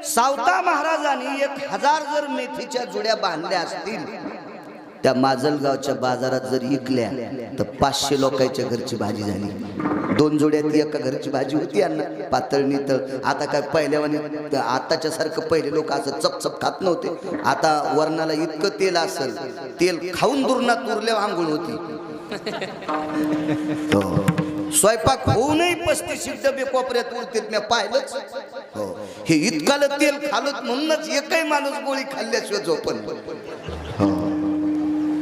सावता महाराजांनी 1000 जर मेथीच्या जुड्या बांधल्या असतील त्या माजलगावच्या बाजारात जर विकल्या तर 500 लोकांच्या घरची भाजी झाली. 2 जोड्यात एका घरची भाजी होती अण्णा, पातळ नितळ. आता काय पहिल्यावानी आताच्या सारखं पहिले लोक असं चपचप खात नव्हते. आता वरणाला इतकं तेल असेल, तेल खाऊन दुर्नात उरल्यावर आंघोळ होती. स्वयंपाक होऊनही 35 डबे कोपऱ्यात उरतेत, मी पाहिलंच. हो, हे इतकालं तेल खालत म्हणूनच एकही माणूस गोळी खाल्ल्याशिवाय झोपन.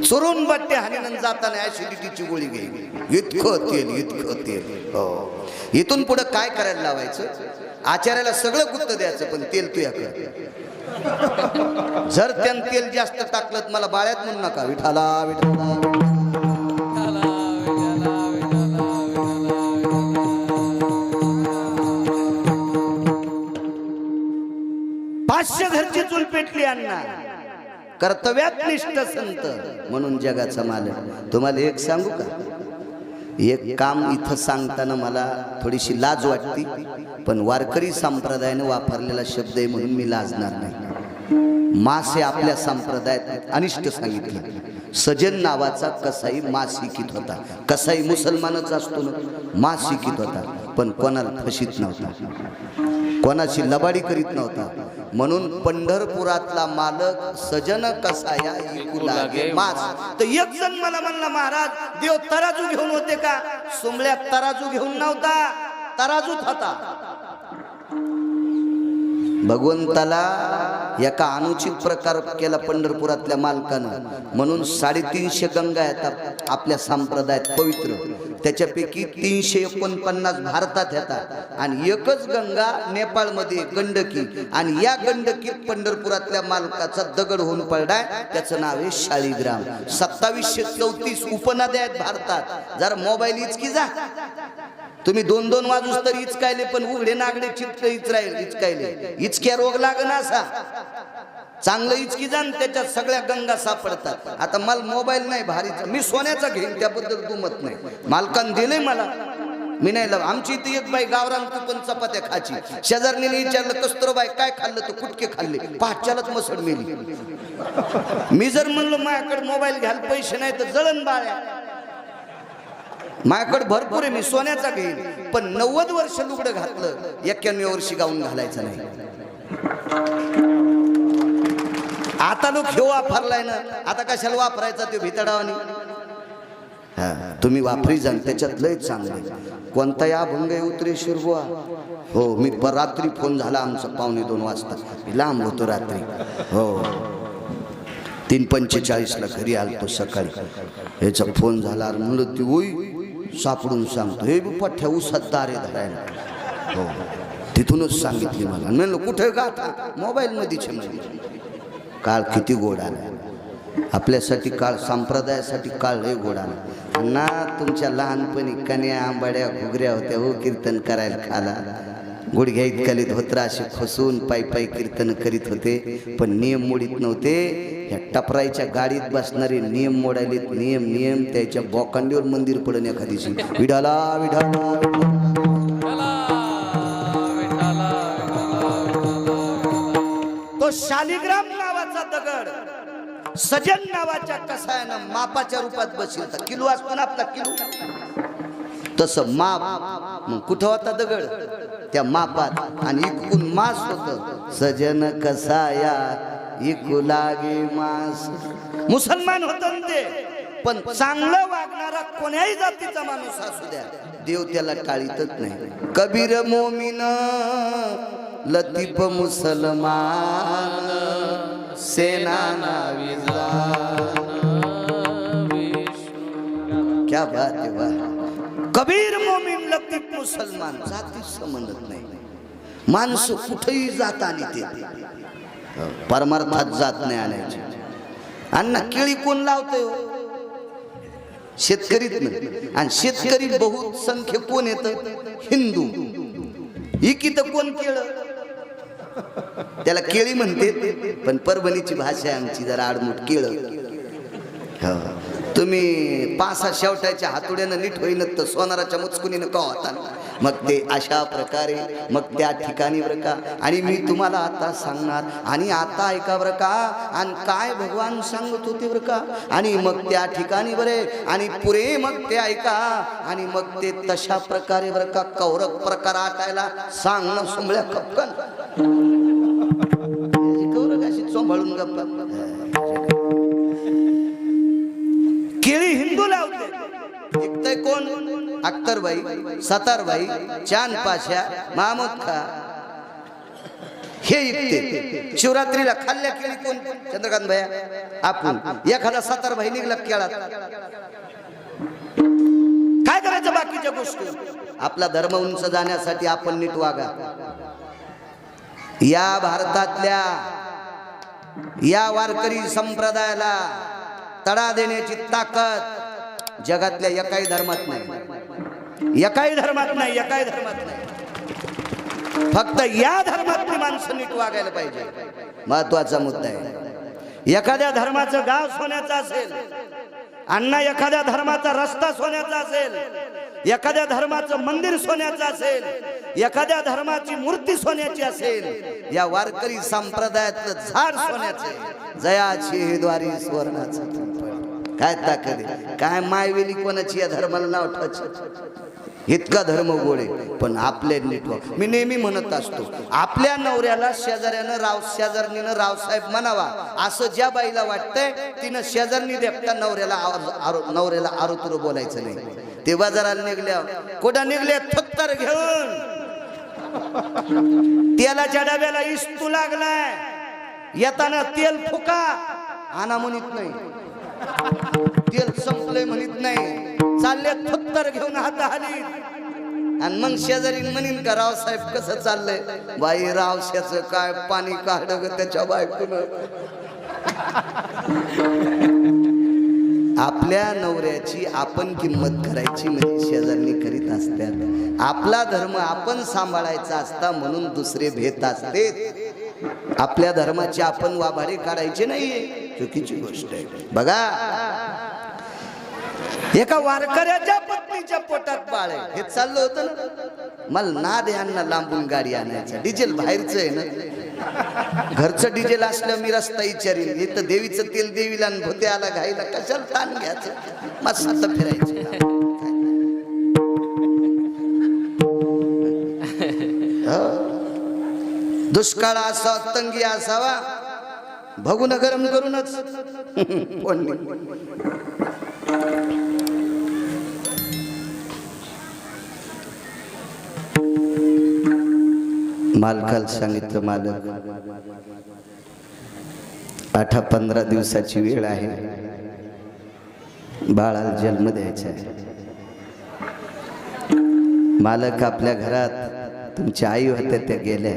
चुरून बट्टे हाणून जाताना ऍसिडिटीची गोळी घ्यायची. इतकं तेल, इतकं तेल. हो, इथून पुढे काय करायला लावायचं? आचार्याला सगळं गुत्त द्यायचं, पण तेल तुझ्याकडे. जर त्यानं तेल जास्त टाकलं मला बाळ्यात म्हणू नका. विठाला विठाला 500 घरची चूल पेटली अण्णा. कर्तव्यात निष्ठ संत म्हणून जगाचा मालक. तुम्हाला एक सांगू का? एक काम इथं सांगताना मला थोडीशी लाज वाटती, पण वारकरी संप्रदायाने वापरलेला शब्द आहे म्हणून मी लाजणार नाही. मास हे आपल्या संप्रदायात अनिष्ट सांगितलं. सजन नावाचा कसाई मास शिकित होता. कसाई मुसलमानच असतो ना, मास शिकित होता, पण कोणाला फशीत नव्हता, कोणाची लबाडी करीत नव्हता. म्हणून पंढरपुरातला मालक सजन कसाया ऐकू लागे मास. तर एक जण मला म्हणला, महाराज देव तराजू घेऊन होते का? सोमल्यात तराजू घेऊन नव्हता, तराजूत होता. भगवंताला एका अनुचित प्रकार केला पंढरपुरातल्या मालकानं. म्हणून 350 गंगा येतात आपल्या संप्रदायात पवित्र. त्याच्यापैकी 349 भारतात येतात आणि एकच गंगा नेपाळमध्ये गंडकी. आणि या गंडकीत पंढरपुरातल्या मालकाचा दगड होऊन पडलाय, त्याचं नाव आहे शाळीग्राम. 2734 उपनद्या आहेत भारतात. जरा मोबाईल इचकी जा तुम्ही, 2-2 वाजूस तर इचकायले, पण उघडे नागडे चित्त इचकायले. इचक्या रोग लागना असा चांगलं इचकी जाण, त्याच्यात सगळ्या गंगा सापडतात. आता मला मोबाईल नाही भारीचा, मी सोन्याचा घेईन, त्याबद्दल दुमत नाही. मालकान दिले मला, मी नाही लाव. आमची इथे एक बाई गावरान तू पण चपात्या खाची. शेजारने विचारलं, कस्तुरबाई काय खाल्लं? तर कुटके खाल्ले. पाठच्यालाच मसड मेली. मी जर म्हणलो माझ्याकडे मोबाईल घ्यायला पैसे नाही तर जळण बाळ्या. माझ्याकडे भरपूर आहे, मी सोन्याचा घेईन, पण 90 वर्ष लुगडं घातलं, 91व्या वर्षी गाऊन घालायचं नाही. आता लोक हे वापरलाय ना, आता कशाला वापरायचा तो भितडावानी? तुम्ही वापरी जाण, त्याच्यात लय चांगले. कोणता या भंग उतरे शिरबुआ? हो, मी रात्री फोन झाला आमचा 1:45 वाजता, लांब होतो रात्री. हो, 3:45 ला घरी आलतो सकाळी. याचा फोन झाला, म्हणलं ती होई सापडून सांगतो. हे पठ्ठ्या उसात दारे धरायला. हो, तिथूनच सांगितली मला. म्हणलं कुठे गाथा? मोबाईल मध्ये. काळ किती गोड आला आपल्यासाठी, काळ संप्रदायासाठी काळ लय गोड आला ना. तुमच्या लहानपणी कन्या आंबाड्या घुगऱ्या होत्या हो, कीर्तन करायला खाला. गुडघ्या इतकालीत होत्रा असे फसून पायी कीर्तन करीत होते, पण नियम मोडीत नव्हते. ह्या टपराईच्या गाडीत बसणारे नियम मोडायलेत. नियम त्याच्या बोकांडीवर मंदिर पडून एखादीशी. विठाला विठाला तो शालिग्राम नावाचा दगड सजन नावाच्या कसायानं मापाच्या रूपात बसवला. किलो असतो ना आपला किलो, तसं माप. मग कुठं होता दगड? त्या मापात. आणि इकून मास होत. सजन कसाया इकू लागे मास. मुसलमान होत ते, पण चांगलं वागणारा कोण्याही जातीचा माणूस असू द्या, देव त्याला टाळीतच नाही. कबीर मोमीन लतीफ मुसलमान सेना नावी जान. क्या बात है वाह. कबीर मोमीन लतीफ मुसलमान, जाती संबंधत नाही. माणसं कुठेही जात आणि ते परमार्थात जात नाही आणायची. अण्णा केळी कोण लावतोय? शेतकरीत नाही. आणि शेतकरी बहुत संख्य कोण येतं? हिंदू. इकित कोण केळं? त्याला केळी म्हणते, पण परभणीची भाषा आहे आमची जरा आडमुठ. केळं. तुम्ही 5-6 शेवटाच्या हातोड्यानं नीट होईन तर सोनाराच्या मुचकुनीनं का होता. मग ते अशा प्रकारे मग त्या ठिकाणी बरं का. आणि मी तुम्हाला आता सांगणार आणि आता ऐका बरं का. आणि काय भगवान सांगत होते बरं का. आणि मग त्या ठिकाणी बरे आणि पुरे मग ते ऐका. आणि मग ते तशा प्रकारे बरं का कौरक प्रकार आटायला सांगणं सुंबळ्या कपकन कौरक अशी चोंभाळून गप्पा केळी हिंदू लावते. ऐकतंय कोण. अख्तरबाई, सतारबाई, चांद पाशा, महमूद खा हे ऐकते. शिवरात्रीला खाल्ल्या केळी कोण. चंद्रकांत भैया आपण. एखादा सतारबाई निघला केळात काय करायचं. बाकीच्या गोष्टी आपला धर्म उंच जाण्यासाठी आपण नीट वागा. या भारतातल्या या वारकरी संप्रदायाला तडा देण्याची ताकद जगातल्या एकाही धर्मात नाही. एकाही धर्मात नाही. एकाही धर्मात नाही. फक्त या धर्मातली माणसं नीट वागायला पाहिजे. महत्वाचा मुद्दा आहे. एखाद्या धर्माचं गाव सोन्याचं असेल, अण्णा एखाद्या धर्माचा रस्ता सोन्याचा असेल, एखाद्या धर्माचं मंदिर सोन्याचं असेल, एखाद्या धर्माची मूर्ती सोन्याची असेल, या वारकरी संप्रदायातलं झाड सोन्याचं. जयाची द्वारी सुवर्णाचं. काय ताकद आहे. काय मायवेली कोणाची या धर्माला नाव ठेवायचं. इतका धर्म गोळे पण आपले नीट. मी नेहमी म्हणत असतो आपल्या नवऱ्याला शेजारणीनं रावसाहेब म्हणावा असं ज्या बाईला वाटतंय तिनं शेजारणी देखता नवऱ्याला आरोतुर बोलायचं नाही. ते बाजाराला निघल्या कुठं निघले थत्तर घेऊन तेलाच्या डब्याला इस्तू लागलाय. येताना तेल फुका आणा म्हणत नाही. तेल संपलंय म्हणत नाही. चालले थत्तर घेऊन हाताहाली. आणि मग शेजारी म्हणीन का रावसाहेब कसं चाललंय. बाई रावशाचं काय पाणी काढ त्याच्या बायकोन. आपल्या नवऱ्याची आपण किंमत करायची म्हणजे शेजारणी करीत असतात. आपला धर्म आपण सांभाळायचा असता म्हणून दुसरे भेट असते. आपल्या धर्माची आपण वाभाडे काढायचे नाहीये. चुकीची गोष्ट आहे. बघा एका वारकऱ्याच्या पत्नीच्या पोटात बाळ आहे. हे चाललं होतं ना. मला नाद यांना लांबून गाडी आणायचं. डिझेल बाहेरचं आहे ना. घरचं डिझेल असलं मी रस्ता विचारीन. हे तर देवीचं तेल देवीला भोत्याला घाईला कशाला ताण घ्यायचं. मस्त फिरायचं. दुष्काळ असावा तंगी असावा भगुन गरम करूनच मालकाला सांगितलं मालक 8-15 दिवसाची वेळ आहे. बाळाला जन्म द्यायचा आहे. मालक आपल्या घरात तुमच्या आई होत्या त्या गेल्या.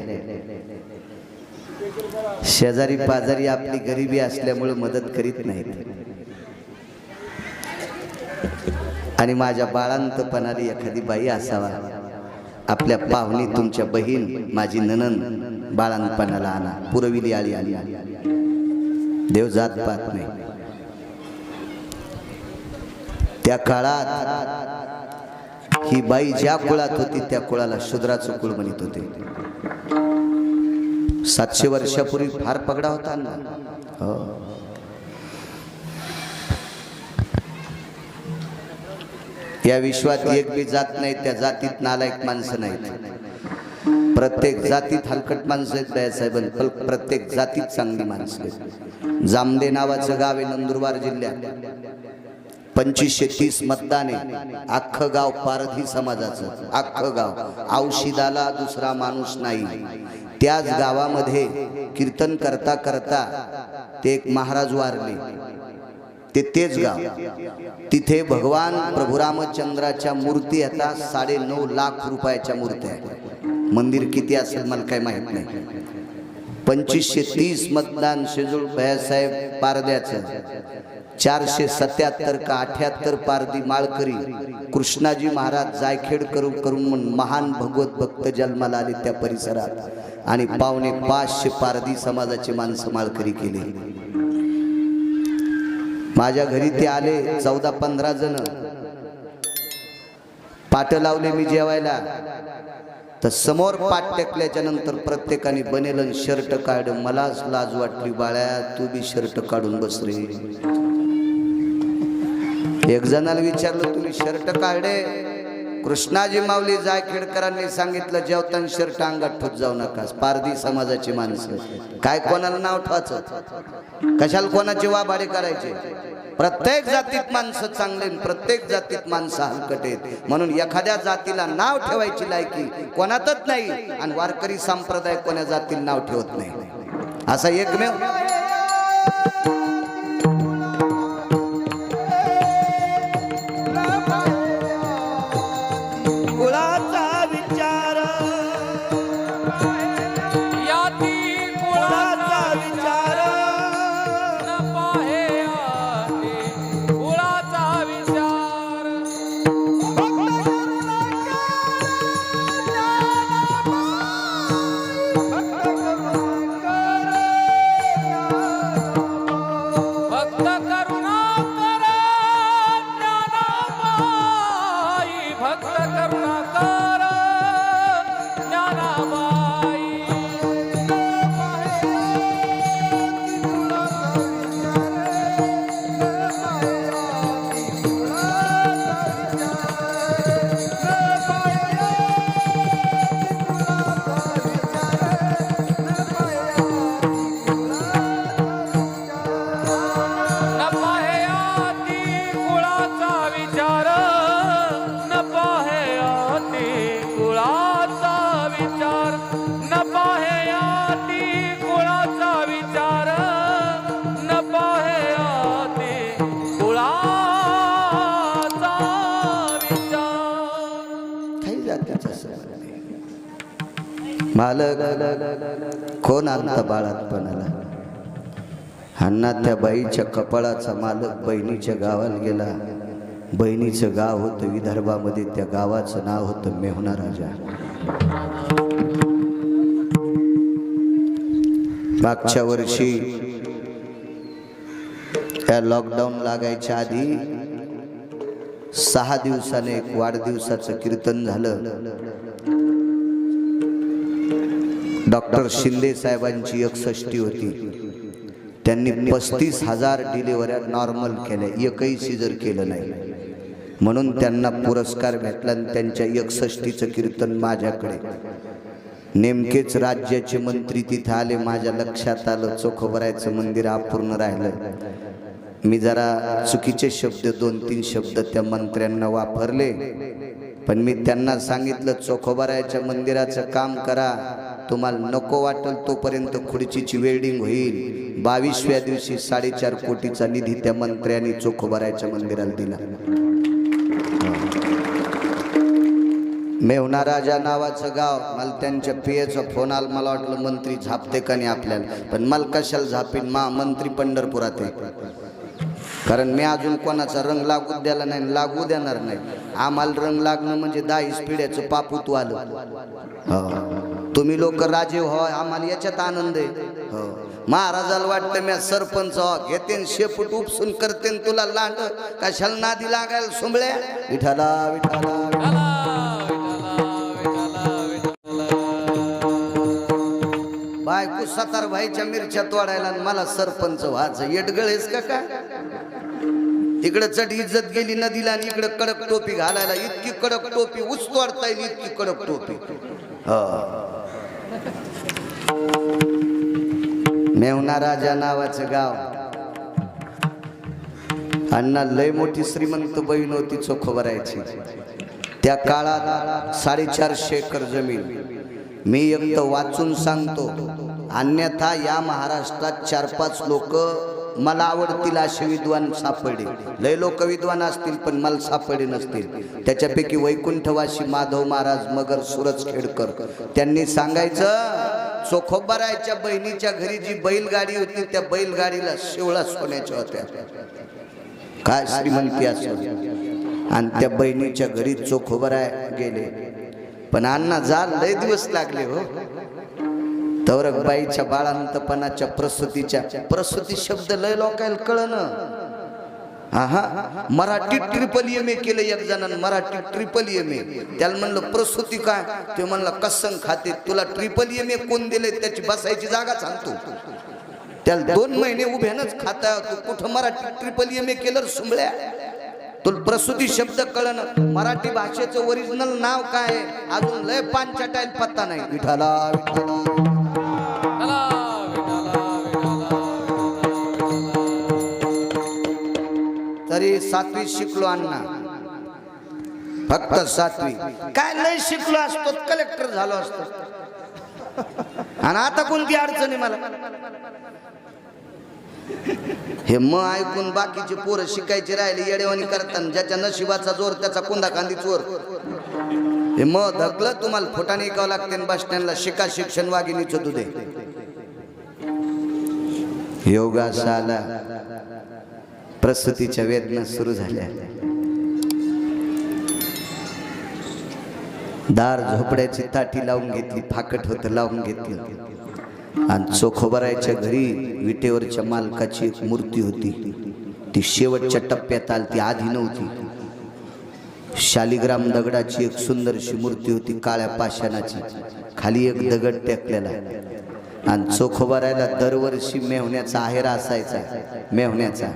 शेजारी पाजारी आपली गरिबी असल्यामुळे मदत करीत नाहीत. आणि माझ्या बाळांतपणारी एखादी बाई असावा. आपल्या पाहुणी तुमच्या बहीण माझी ननंद बाळांपणाला आणा. पुरविली आली आली देव जात पाहत नाही. त्या काळात ही बाई ज्या कुळात होती त्या कुळाला शूद्राचं कुळ म्हणत होते. 700 वर्षापूर्वी फार पगडा होता ना. हो. या विश्वात एक बी जात नाही त्या जातीत नालायक माणसं नाहीत. प्रत्येक जातीत हलकट माणसं आहेत बाळासाहेब. प्रत्येक जातीत चांगली माणसं आहेत. जामदे नावाचं गाव आहे नंदुरबार जिल्ह्यात. 2530 मतदान आहे. अख्खं गाव पारधी समाजाचं. अख्खं गाव. औषधाला दुसरा माणूस नाही. त्याच गावामध्ये कीर्तन करता करता ते एक महाराज वारले. तेच गाव. तिथे भगवान प्रभू रामचंद्राच्या मूर्ती आता 9.5 लाख रुपयाच्या मूर्त्या आहेत. मंदिर किती असेल मला काही माहित नाही. 2530 मतदान शेजूळ भैयासाहेब पारद्याचं. 477 का 78 पारधी माळकरी. कृष्णाजी महाराज जायखेड करून महान भगवत भक्त जन्माला आले त्या परिसरात. आणि 550 पारधी समाजाचे माणसं माळकरी केले. माझ्या घरी ते आले 14-15 जण. पाट लावले मी जेवायला, तर समोर पाट टेकल्याच्या नंतर प्रत्येकाने बनेलन शर्ट काढ. मलाच लाज वाटली, बाळ्या तू बी शर्ट काढून बस रे. एक जणाला विचारलं तुम्ही शर्ट काढे? कृष्णाजी माऊली जायखेडकरांनी सांगितलं जेवताना शर्ट अंगात ठेवत जाऊ नका. पारधी समाजाची माणसं काय कोणाला नाव ठेवायचं, कशाला कोणाची वाभाडे करायचे. प्रत्येक जातीत माणसं चांगले, प्रत्येक जातीत माणसं हलकट आहेत. म्हणून एखाद्या जातीला नाव ठेवायची लायकी कोणातच नाही, आणि वारकरी संप्रदाय कोणा जातीला नाव ठेवत नाही. असा एकमेव मालक कोण आणता बाळातपणाला. अण्णा त्या बाईच्या कपाळाचा मालक बहिणीच्या गावाला गेला. बहिणीचं गाव होतं विदर्भामध्ये, त्या गावाचं नाव होतं मेहुणा राजा. मागच्या वर्षी त्या लॉकडाऊन लागायच्या आधी 6 दिवसाने एक वाढदिवसाचं कीर्तन झालं. डॉक्टर शिंदे साहेबांची 61 होती. त्यांनी 35,000 डिलिव्हऱ्या नॉर्मल केल्या, एकही सिजर केलं नाही. म्हणून त्यांना पुरस्कार भेटला. आणि त्यांच्या 61चं कीर्तन माझ्याकडे, नेमकेच राज्याचे मंत्री तिथे आले. माझ्या लक्षात आलं चोखोबरायचं मंदिर अपूर्ण राहिलं. मी जरा चुकीचे शब्द 2-3 शब्द त्या मंत्र्यांना वापरले, पण मी त्यांना सांगितलं चोखोबरायच्या मंदिराचं काम करा, तुम्हाला नको वाटेल तोपर्यंत खुर्चीची वेल्डिंग होईल. 22व्या दिवशी 4.5 कोटीचा निधी त्या मंत्र्यांनी चोखोबरायच्या मंदिराला दिला. मेहुणा राजा नावाचं गाव. मला त्यांच्या पियेचा फोन आला. मला वाटलं मंत्री झापते का नाही आपल्याला, पण मला कशाला झापीन, मंत्री पंढरपुरात आहे. कारण मी अजून कोणाचा रंग लागू द्याला नाही, लागू देणार नाही. आम्हाला रंग लागणं म्हणजे 10 पिढ्याचं पापूत आलं. तुम्ही लोक राजे हो, आम्हाला याच्यात आनंद आहे. महाराजाला वाटतं मी सरपंच घेते शेपूट उपसून करते तुला लांड, कशाला नादी लागायला सुंबळ्या. विठाला विठाला बायको 17 भाईच्या मिरच्या तोडायला मला सरपंच व्हायचं. येडगळेस का काय? तिकडे चढ इज्जत गेली नदीला, आणि इकडे कडक टोपी घालायला. इतकी कडक टोपी उच तोडता येईल, इतकी कडक टोपी. मेहुणा राजा नावाचं गाव. अण्णा लय मोठी श्रीमंत बहीण होती चोखोबरायची. त्या काळात 450 एकर जमीन. मी एक वाचून सांगतो, अन्यथा या महाराष्ट्रात 4-5 लोक मला आवडतील असे विद्वान सापडले. लय लोक विद्वान असतील, पण मला सापडे नसतील. त्याच्यापैकी वैकुंठवासी माधव महाराज मगर सुरजखेडकर, त्यांनी सांगायचं चोखोबरायच्या बहिणीच्या घरी जी बैलगाडी होती, त्या बैलगाडीला शिवळा सोन्याच्या होत्या. काय श्रीमंती असेल. आणि त्या बहिणीच्या घरी चोखोबराय गेले. पण अण्णा जा लय दिवस लागले हो. तवरक बाईच्या बाळांतपणाच्या प्रसूती शब्द लय लोकायला कळणं. हा मराठी MA केलं एक जणांनी, मराठी MA. त्याला म्हणलं प्रसूती काय, ते म्हणला कसं खाते, तुला MA कोण दिले, त्याची बसायची जागा सांगतो. त्याला 2 महिने उभ्यानच खाता, तू कुठं मराठी MA केलं सुंबळ्या, तुला प्रसूती शब्द कळणं. मराठी भाषेचं ओरिजिनल नाव काय अजून लय पांचाटाईल पत्ता नाही. विठाला तरी 7वी शिकलो अण्णा, फक्त 7वी. काय लय शिकलो असतो, कलेक्टर झालो असतो. आणि आता कोणती अडचण आहे मला. हे ऐकून बाकीचे पोरं शिकायचे राहिले येडेवानी करताना. ज्याच्या नशिबाचा जोर त्याचा कुंदा कांदी चोर. हे धकलं तुम्हाला फोटाने ऐकावं लागते. बस स्टँडला शिका शिक्षण वाघिणीचं दुधे. योगाशाला प्रसूतीच्या वेदना सुरू झाल्या. दार झोपड्याची ताटी लावून घेतली, फाकट होत लावून घेतली. आणि चोखोबरायच्या घरी विटेवरच्या मालकाची एक मूर्ती होती. ती शेवटच्या टप्प्यात आली, आधी नव्हती. शालिग्राम दगडाची एक सुंदरशी मूर्ती होती, काळ्या पाषाणाची. खाली एक दगड टेकलेला. आणि चोखोबरायला दरवर्षी मेहुण्याचा आहेर असायचा, मेहुण्याचा.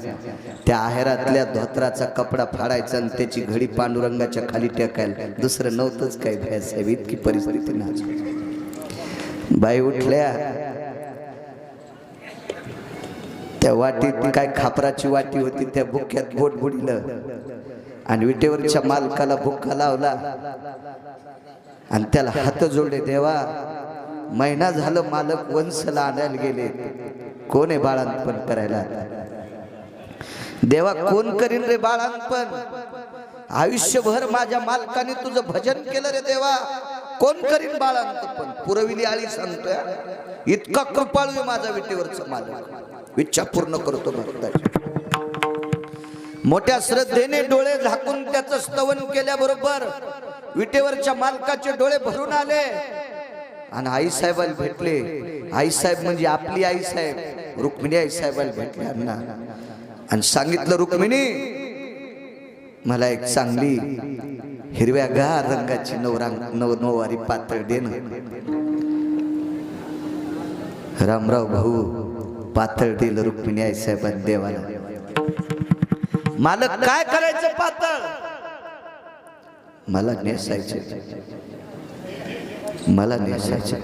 त्या आहेरातल्या धोत्राचा कपडा फाडायचा आणि त्याची घडी पांडुरंगाच्या खाली टेकायला. दुसरं नव्हतंच काय भयासाहेब, इतकी परिस्थिती नाजूक. बाई उठल्या, त्या वाटीत काय खापराची वाटी होती, त्या बुक्यात बोट बुडलं आणि विटेवरच्या मालकाला बुक्का लावला आणि त्याला हात जोडले. देवा, महिना झालं मालक वंशला आणायला गेले, कोण आहे बाळांतपण करायला. देवा, कोण करीन रे बाळांतपण. आयुष्यभर माझ्या मालकाने तुझं भजन केलं रे देवा, कोण करीन बाळांतपण. पुरविली आळी सांगतोय, इतका कृपाळू आहे माझा विटेवरचा मालक. इच्छा पूर्ण करतो भक्ताची. मोठ्या श्रद्धेने डोळे झाकून त्याचं स्तवन केल्याबरोबर विटेवरच्या मालकाचे डोळे भरून आले आणि आईसाहेबाला भेटले. आईसाहेब म्हणजे आपली आईसाहेब, रुक्मिणी आईसाहेबाला भेटले अण्णा. आणि सांगितलं, रुक्मिणी, मला एक चांगली हिरव्या गार रंगाची नववारी पातळ दे ना. रामराव भाऊ पातळ दिलं रुक्मिणी आईसाहेबांनी देवाला. मालक, काय करायचं पातळ? मला नेसायचे, मला नेसायचे.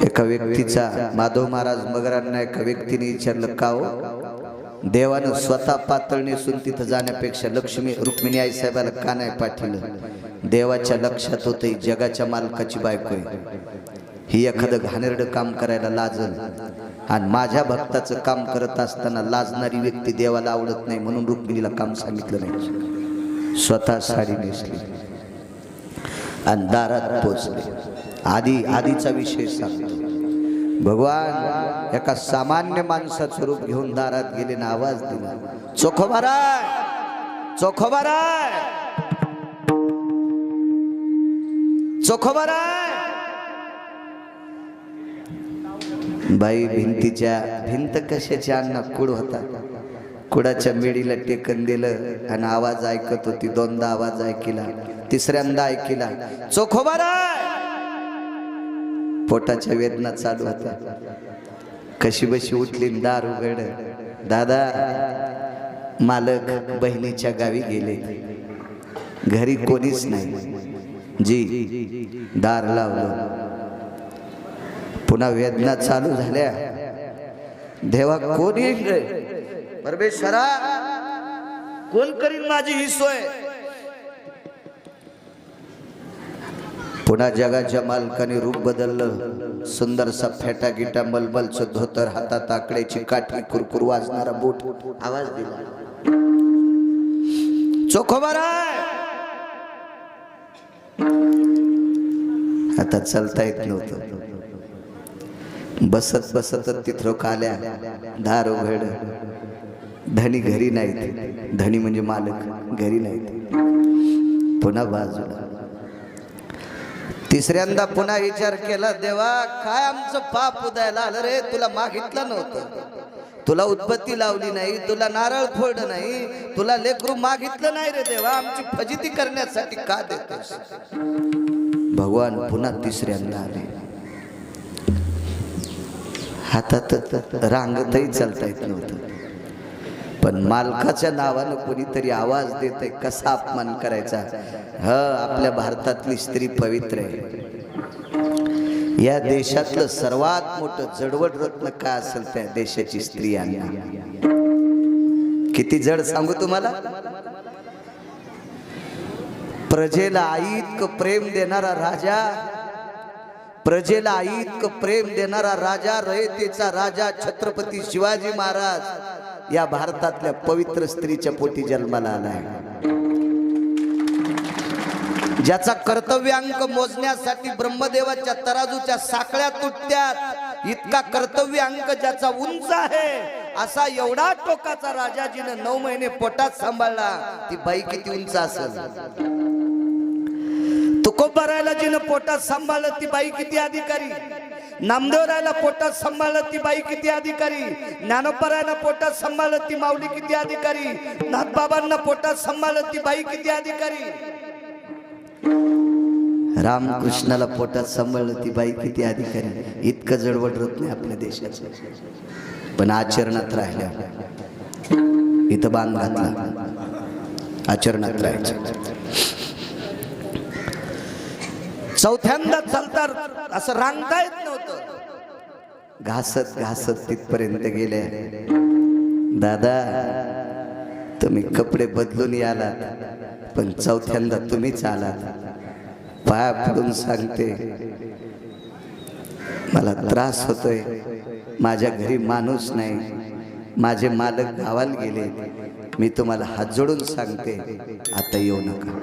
एका व्यक्तीचा, माधव महाराज मगरांना एका व्यक्तीने विचारलं, का हो, देवानं स्वतः पातळ नेसून तिथं जाण्यापेक्षा रुक्मिणी आईसाहेबाला का नाही पाठवलं? देवाच्या लक्षात होतं जगाच्या मालकाची बायको आहे, ही एखादं घाणेरडं काम करायला लाजल. आणि माझ्या भक्ताचं काम करत असताना लाजणारी व्यक्ती देवाला आवडत नाही, म्हणून रुक्मिणीला काम सांगितलं नाही. स्वतः साडी नेसली आणि दारात पोचले. आधीचा विषय सांगतो. भगवान एका सामान्य माणसाचं रूप घेऊन दारात गेले ना आवाज दिला, चोखोबाराय, चोखोबाराय, चोखोबाराय. बाई भिंत कशाची अण्णा, कुड होता. कुडाच्या मेडीला टेकन दिलं आणि आवाज ऐकत होती. 2दा आवाज ऐकला, 3ऱ्यांदा ऐकला, चोखोबाराय. पोटाच्या वेदना चालू होत्या. कशी बशी उठली, दार उघड. दादा, मालक बहिणीच्या गावी गेले, घरी कोणीच नाही. जी, दार लावलं. पुन्हा वेदना चालू झाल्या. देवा, कोण येईल रे? परमेश्वरा, कोण करीन माझी ही सोय? पुन्हा जगाच्या मालकाने रूप बदललं. सुंदरसा फेटा गिटा, मलमलचं धोतर, हातात आकड्याची काठी, कुरकुर वाजणारा बोट. आवाज दिला, चोखोबाराय. आता चालता येत नव्हतं. बसत बसत तिथं काल्या. दार उघड. धनी घरी नाहीत. धनी म्हणजे मालक घरी नाहीत. पुन्हा बाजूला. 3ऱ्यांदा पुन्हा विचार केला, देवा, काय आमचं पाप उदायला आलं रे? तुला मागितलं नव्हतं, तुला उदबत्ती लावली नाही, तुला नारळ फोडलं नाही, तुला लेकरू मागितलं नाही रे देवा, आमची फजिती करण्यासाठी का देतोस? भगवान पुन्हा तिसऱ्यांदा आले. हातात रांगतही चालता येत नव्हतं, पण मालकाच्या नावानं कोणीतरी आवाज देतंय, कसा अपमान करायचा. आपल्या भारतातली स्त्री पवित्र आहे. या देशातलं सर्वात मोठं जडवड रत्न काय असेल त्या देशाची स्त्री आहे. किती जड सांगू तुम्हाला. प्रजेला आई इतकं प्रेम देणारा राजा, प्रजेला आई इतकं प्रेम देणारा राजा, रयतेचा राजा छत्रपती शिवाजी महाराज या भारतातल्या पवित्र स्त्रीच्या पोटी जन्माला आलाय. ज्याचा कर्तव्यांक मोजण्यासाठी ब्रह्मदेवाच्या तराजूच्या साखळ्या तुटत्यात, इतका कर्तव्यांक ज्याचा उंच आहे, असा एवढा टोकाचा राजा जिने 9 महिने पोटात सांभाळला, ती बाई किती उंच असेल. तुकोबारायला जिने पोटात सांभाळलं, ती बाई किती अधिकारी. नामदेवरायला पोटात सांभाळलं, ती बाई किती अधिकारी. ज्ञानोबरायला पोटात सांभाळलं, ती माऊली किती अधिकारी. नाथबाबांना पोटात सांभाळलं, ती बाई किती अधिकारी. रामकृष्णाला पोटात सांभाळलं, ती बाई किती अधिकारी. इतकं जडवड होत नाही आपल्या देशाचं, पण आचरणात राहिल्या. इथं बांध घातला, आचरणात राहायचं. चौथ्यांदा चालतात असं रांगता येत नव्हतं. घासत घासत तिथपर्यंत गेले. दादा तुम्ही कपडे बदलून यालात, पण चौथ्यांदा तुम्हीच आलात. पाया पडून सांगते, मला त्रास होतोय, माझ्या घरी माणूस नाही, माझे मालक गावाला गेले. मी तुम्हाला हात जोडून सांगते, आता येऊ नका.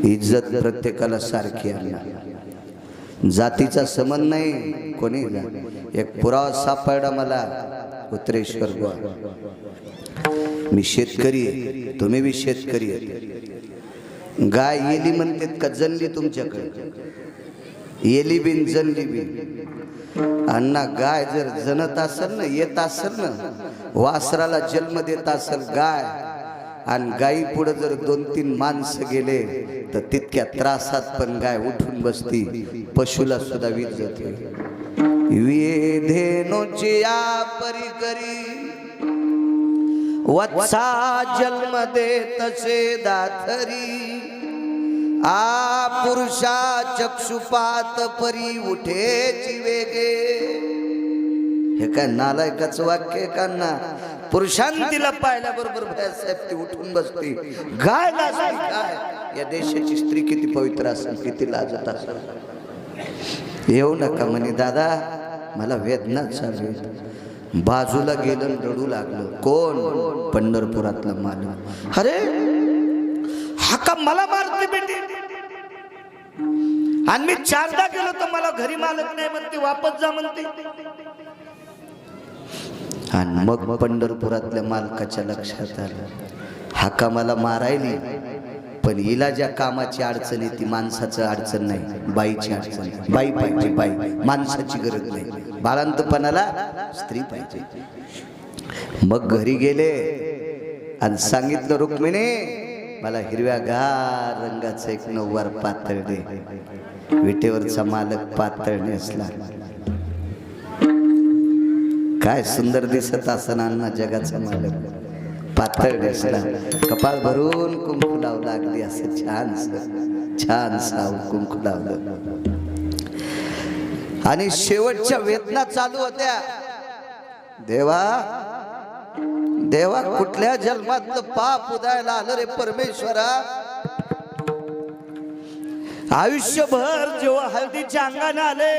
इज्जत प्रत्येकाला सारखी आहे, जातीचा संबंध नाही. कोणी एक पुरावा सापडला मला, उत्तरेश्वर गोवा. मी शेतकरी आहे, तुम्ही बी शेतकरी आहे. गाय येली म्हणतात का जनली तुमच्याकडे? येली बिन जनली बिन. अण्णा गाय जर जनत असेल ना, येत असेल ना, वासराला जन्म देत असेल गाय, आणि गायी पुढे जर 2-3 माणसं गेले तर तितक्या त्रासात पण गाय उठून बसती, पशुला सुद्धा वीज जाते. वेधेनोची या परी करी, वत्सा जन्म दे तसे दाथरी. पुरुषा चक्षुपात परी उठेची वेगे. हे काय नालायकाचं वाक्य का ना? पुरुषांतीला पाहिल्याबरोबर साहेब ती उठून बसते. गाय लाजते काय? या देशाची स्त्री किती पवित्र असेल, किती लाजत असेल. येऊ नका म्हणे दादा, मला वेदना चालू. बाजूला गेलं, रडू लागलं. कोण? पंढरपुरातला मालक. अरे हा का मला मारते बेटी, आणि मी 4दा गेलो तर मला घरी मालक नाही म्हणते, वापस जा म्हणते. आणि मग पंढरपुरातल्या मालकाच्या लक्षात आलं, हा का मला मारायली, पण हिला ज्या कामाची अडचण आहे ती माणसाचं अडचण नाही, बाईची अडचण. बाई पाहिजे, बाई, माणसाची गरज नाही. बाळंतपणाला स्त्री पाहिजे. मग घरी गेले आणि सांगितलं, रुक्मिणी मला हिरव्यागार रंगाचं एक नऊवार पातळ दे. विटेवरचा मालक पातळ नेसला. काय सुंदर दिसत असताना जगाचा मालक पातळ नेसला, कपाळ भरून कुंकू लावू लागली. असं छान साव कुंकू लावलं. आणि शेवटच्या वेदना चालू होत्या. देवा देवा, कुठल्या जन्मातलं पाप उदायला आलं रे परमेश्वरा. आयुष्यभर जेव्हा हळदीच्या अंगाने आले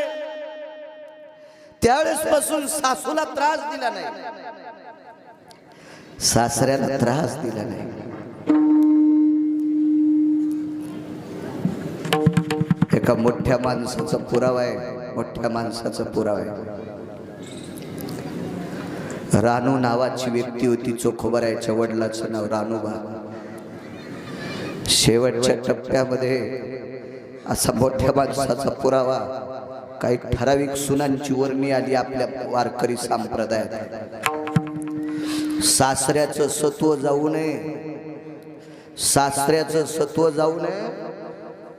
त्यावेळेस पासून सासूला त्रास दिला नाही, सासऱ्याला त्रास दिला नाही. एका मोठ्या माणसाचा पुरावा आहे, मोठ्या माणसाचा पुरावा आहे. रानू नावाची व्यक्ती होती. चोखोबरायच्या वडिलाचं नाव रानूबा. शेवटच्या टप्प्यामध्ये असा मोठ्या माणसाचा पुरावा. काही ठराविक सुनांची वर्णी आली आपल्या वारकरी संप्रदायात. सासऱ्याचं सत्व जाऊ नये, सासऱ्याचं सत्व जाऊ नये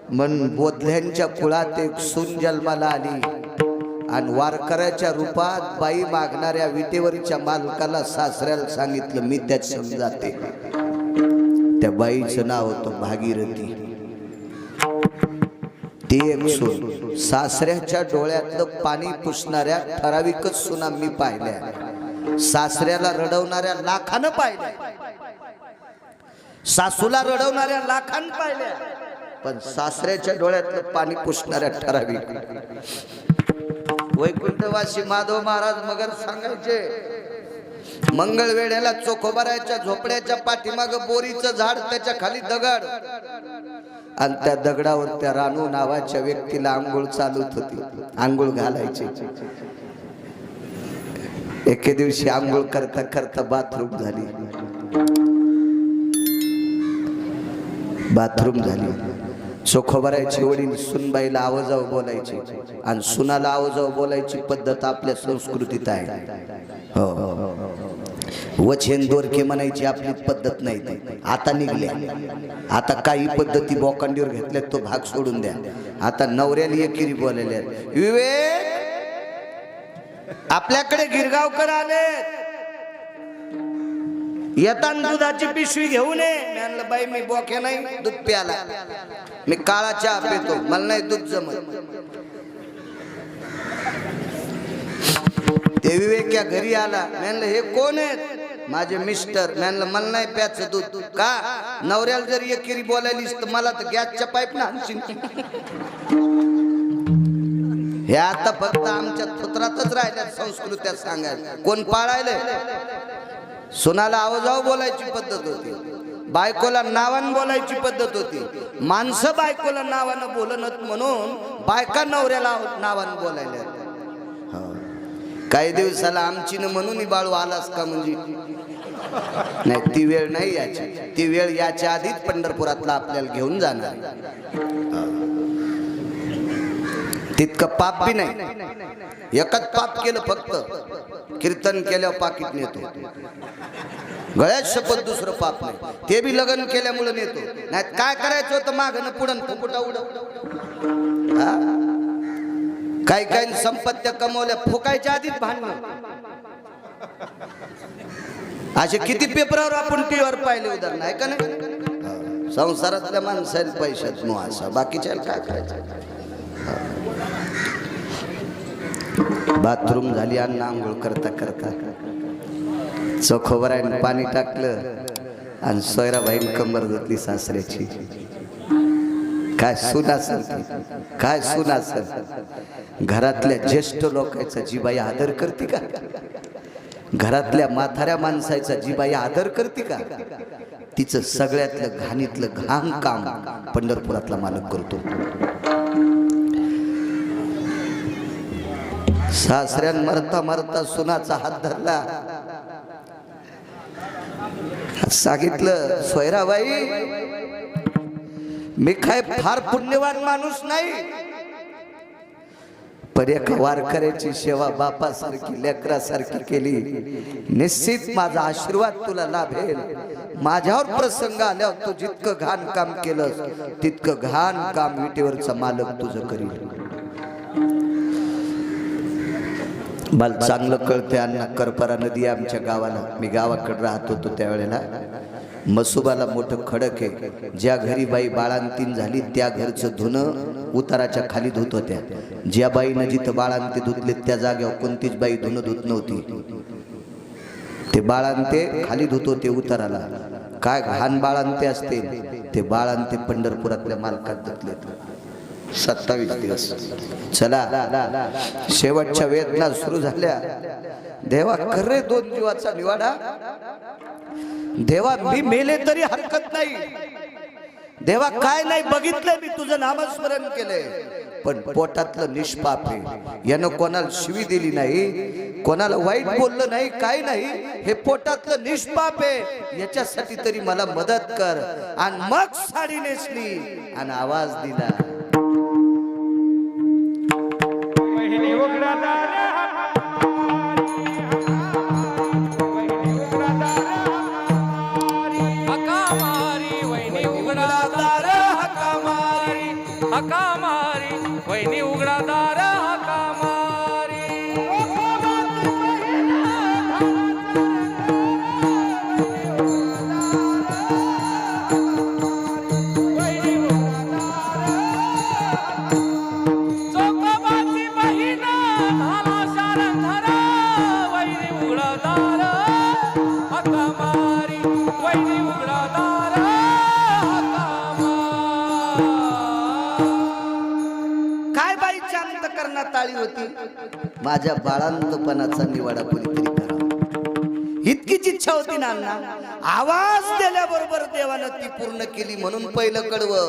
म्हणून बोधल्यांच्या कुळात एक सून जन्माला आली आणि वारकऱ्याच्या रूपात बाई मागणाऱ्या विटेवरच्या मालकाला सासऱ्याला सांगितलं मी त्यात समजाते. त्या बाईचं नाव होतं भागीरथी. ती एक सून. सासऱ्याच्या डोळ्यातलं पाणी पुसणाऱ्या ठराविकच सुना मी पाहिल्या, सासऱ्याला रडवणाऱ्या लाखानं पाहिल्या, सासूला रडवणाऱ्या लाखानं पाहिल्या, पण सासऱ्याच्या डोळ्यातलं पाणी पुसणाऱ्या ठराविक. वैकुंठवासी माधव महाराज मगर सांगायचे, मंगळवेढ्याला चोखोबाराच्या झोपड्याच्या पाठीमाग बोरीचं झाड, त्याच्या खाली दगड, आणि त्या दगडावर त्या रानू नावाच्या व्यक्तीला आंघोळ चालत होती. आंघोळ घालायची. एके दिवशी आंघोळ करता करता बाथरूम झाली. बाथरूम झाली. चोखोबारायचे वडील सुनबाईला आवाजाव बोलायचे, आणि सुनाला आवाजाव बोलायची पद्धत आपल्या संस्कृतीत आहे. हो, वचन दोरके म्हणायची आपली पद्धत नाही ती. आता निघल्या. आता काही पद्धती बोकांडीवर घेतल्यात, तो भाग सोडून द्या. आता नवऱ्याला एकेरी बोलायला. विवेक, आपल्याकडे गिरगावकर आले, येताना दुधाची पिशवी घेऊन ये. मी म्हणलं बाई मी बोके नाही, दूध प्याला, मी काळा चहा पितो, मला नाही दूध जमत. ते विवेक या घरी आला. म्हणलं हे कोण आहेत? माझे मिस्टर. म्हणलं मला नाही प्याचं दूध. का? नवऱ्याला जर एकेरी बोलायलीस तर मला तर गॅसच्या पाईप ना आणशील. हे आता फक्त आमच्या पुत्रातच राहिल्या संस्कृत्या सांगायला. कोण पाळायले? सुनाला आवाजाव बोलायची पद्धत होती, बायकोला नावानं बोलायची पद्धत होती. माणसं बायकोला नावानं बोलणत म्हणून बायका नवऱ्याला नावानं बोलायला. काही दिवसाला आमची न म्हणून बाळू आलास का म्हणजे नाही, ती वेळ नाही याची. ती वेळ याच्या आधीच पंढरपुरातला आपल्याला घेऊन जाणार. तितकं पाप बी नाही. एकच पाप केलं फक्त, कीर्तन केल्यावर पाकिट नेतो. गळ्यात शपथ दुसरं पाप नाही. ते बी लग्न केल्यामुळे नेतो. नाही काय करायचं होतं मागणं पुढं फुकुटा उडव. काही काही संपत्त्या कमवल्या फुकायच्या आधीच भांडणं. असे किती पेपरावर आपण टीव्हीवर पाहिले उदाहरण आहे का नाही? संसारातल्या माणसाला पैशात नो असा, बाकीच्या काय करायचं. बाथरूम झाली आणि आंघोळ करता करता चोखोबरायने पाणी टाकलं आणि सोयराबाईने कंबर धुतली सासऱ्याची. काय सून असेल, काय सून असेल. घरातल्या ज्येष्ठ लोकांचा जी बाई आदर करते का? घरातल्या म्हाताऱ्या माणसाचा जी बाई आदर करते का? तिचं सगळ्यातलं घाणीतलं घाण काम पंढरपुरातला मालक करतो. सासऱ्यान मरता मरता सुनाचा हात धरला. सांगितलं सोयराबाई मी काय फार पुण्यवान माणूस नाही, पण एका वारकऱ्याची सेवा बापासारखी लेकरासारखी केली. निश्चित माझा आशीर्वाद तुला लाभेल. माझ्यावर प्रसंग आल्यावर तू जितकं घाण काम केलंस तितकं घाण काम विटेवरचा मालक तुझं करील. मला चांगलं कळते. अण्णा करपरा नदी आमच्या गावाला, मी गावाकडे राहत होतो त्यावेळेला मसुबाला मोठं खडक आहे. ज्या घरी बाई बाळांतीन झाली त्या घरचं धुणं उताराच्या खाली धुत होत्या. ज्या बाईनं जिथं बाळांते धुतले त्या जागेवर कोणतीच बाई धुणं धुत नव्हती. ते बाळांते खाली धुत होते उताराला. काय घाण बाळांते असते ते बाळांते पंढरपुरातल्या मालकात धुतले. 27 दिवस. चला शेवटच्या वेदना सुरू झाल्या. देवा कर रे 2 जीवाचा निवाडा. देवा मी मेले तरी हरकत नाही. देवा काय नाही बघितलंय मी तुझं नामस्मरण केलंय, पण पोटातलं निष्पाप आहे. यानं कोणाला शिवी दिली नाही, कोणाला वाईट बोललं नाही, काय नाही. हे पोटातलं निष्पाप आहे. याच्यासाठी तरी मला मदत कर. आणि मग साडी नेसली आणि आवाज दिला. उघडा दार हका मारी वहिनी उघडा दार हका मारी हका मारी वहिनी उघडा दार हका मारी चौकोबाची बहीण झाला शारंधर वहिनी उघडा दार हका मारी वहिनी उघडा दार हका मारी काय बाईची अंतकरणात ताळी होती, माझ्या बाळांतपणाचा निवाडा कोणीतरी करावा, इतकीच इच्छा होती ना अण्णा. आवाज दिल्याबरोबर देवानं ती पूर्ण केली. म्हणून पहिलं कडवं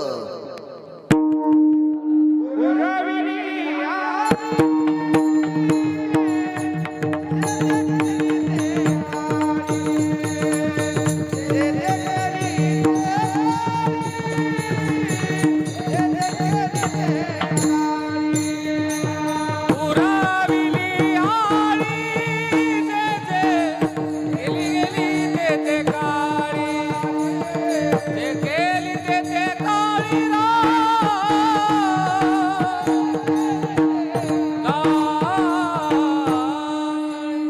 पुराविली आळी जे जे गेली गेली ते ते काळी जे गेली ते ते काळी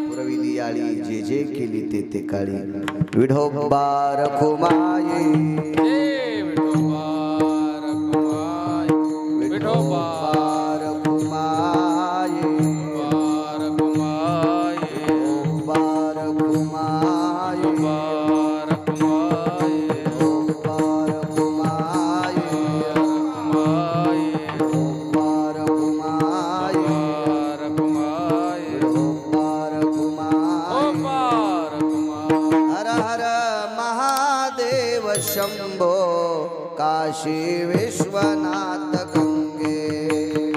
पुरविली आळी जे जे केली ते ते काळी. विठोबा रखुमाई विठोबा रखुमाई रखुमाई हर हर महादेव शंभो काशी विश्वनाथ गंगे.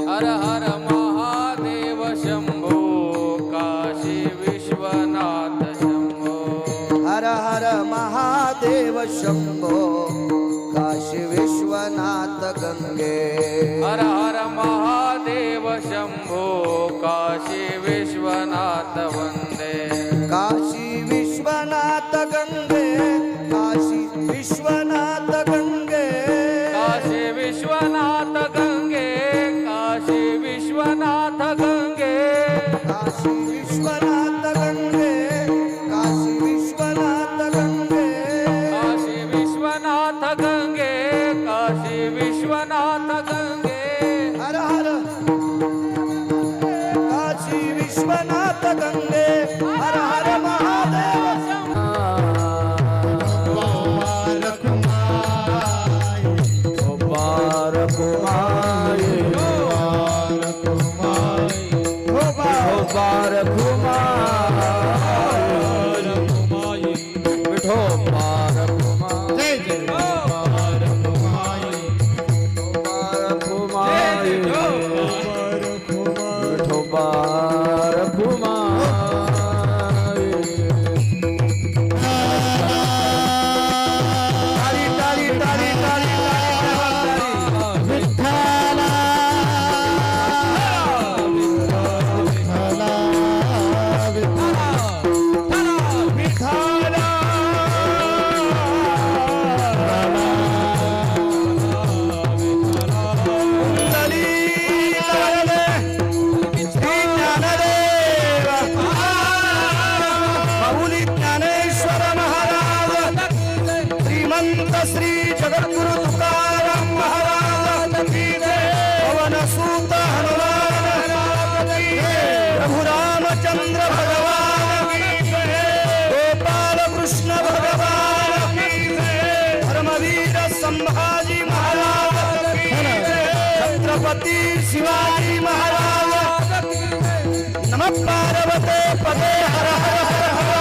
हर हर महादेव शंभो काशी विश्वनाथ शंभो हर हर महादेव शंभो काशी विश्वनाथ गंगे. हर हर महादेव शंभो काशी विश्वनाथ वंदे काशी विश्वनाथ गंगे काशी विश्वनाथ गंगे काशी विश्वनाथ गंगे काशी विश्वनाथ गंगे काशी विश्वनाथ गंगे काशी विश्वनाथ गंगे काशी विश्वनाथ गंगे काशी विश्वनाथ गंगे हर हर काशी विश्वनाथ गंगे हर हर महादेव श्री जगद्गुरु तुकाराम महाराज की जय. पवन सूत हनुमान की जय. प्रभु रामचंद्र भगवान की जय. गोपाल कृष्ण भगवान की जय. धर्मवीर संभाजी महाराज की जय. छत्रपति शिवाजी महाराज की जय. नमः पार्वते पदे हर हर हर हर.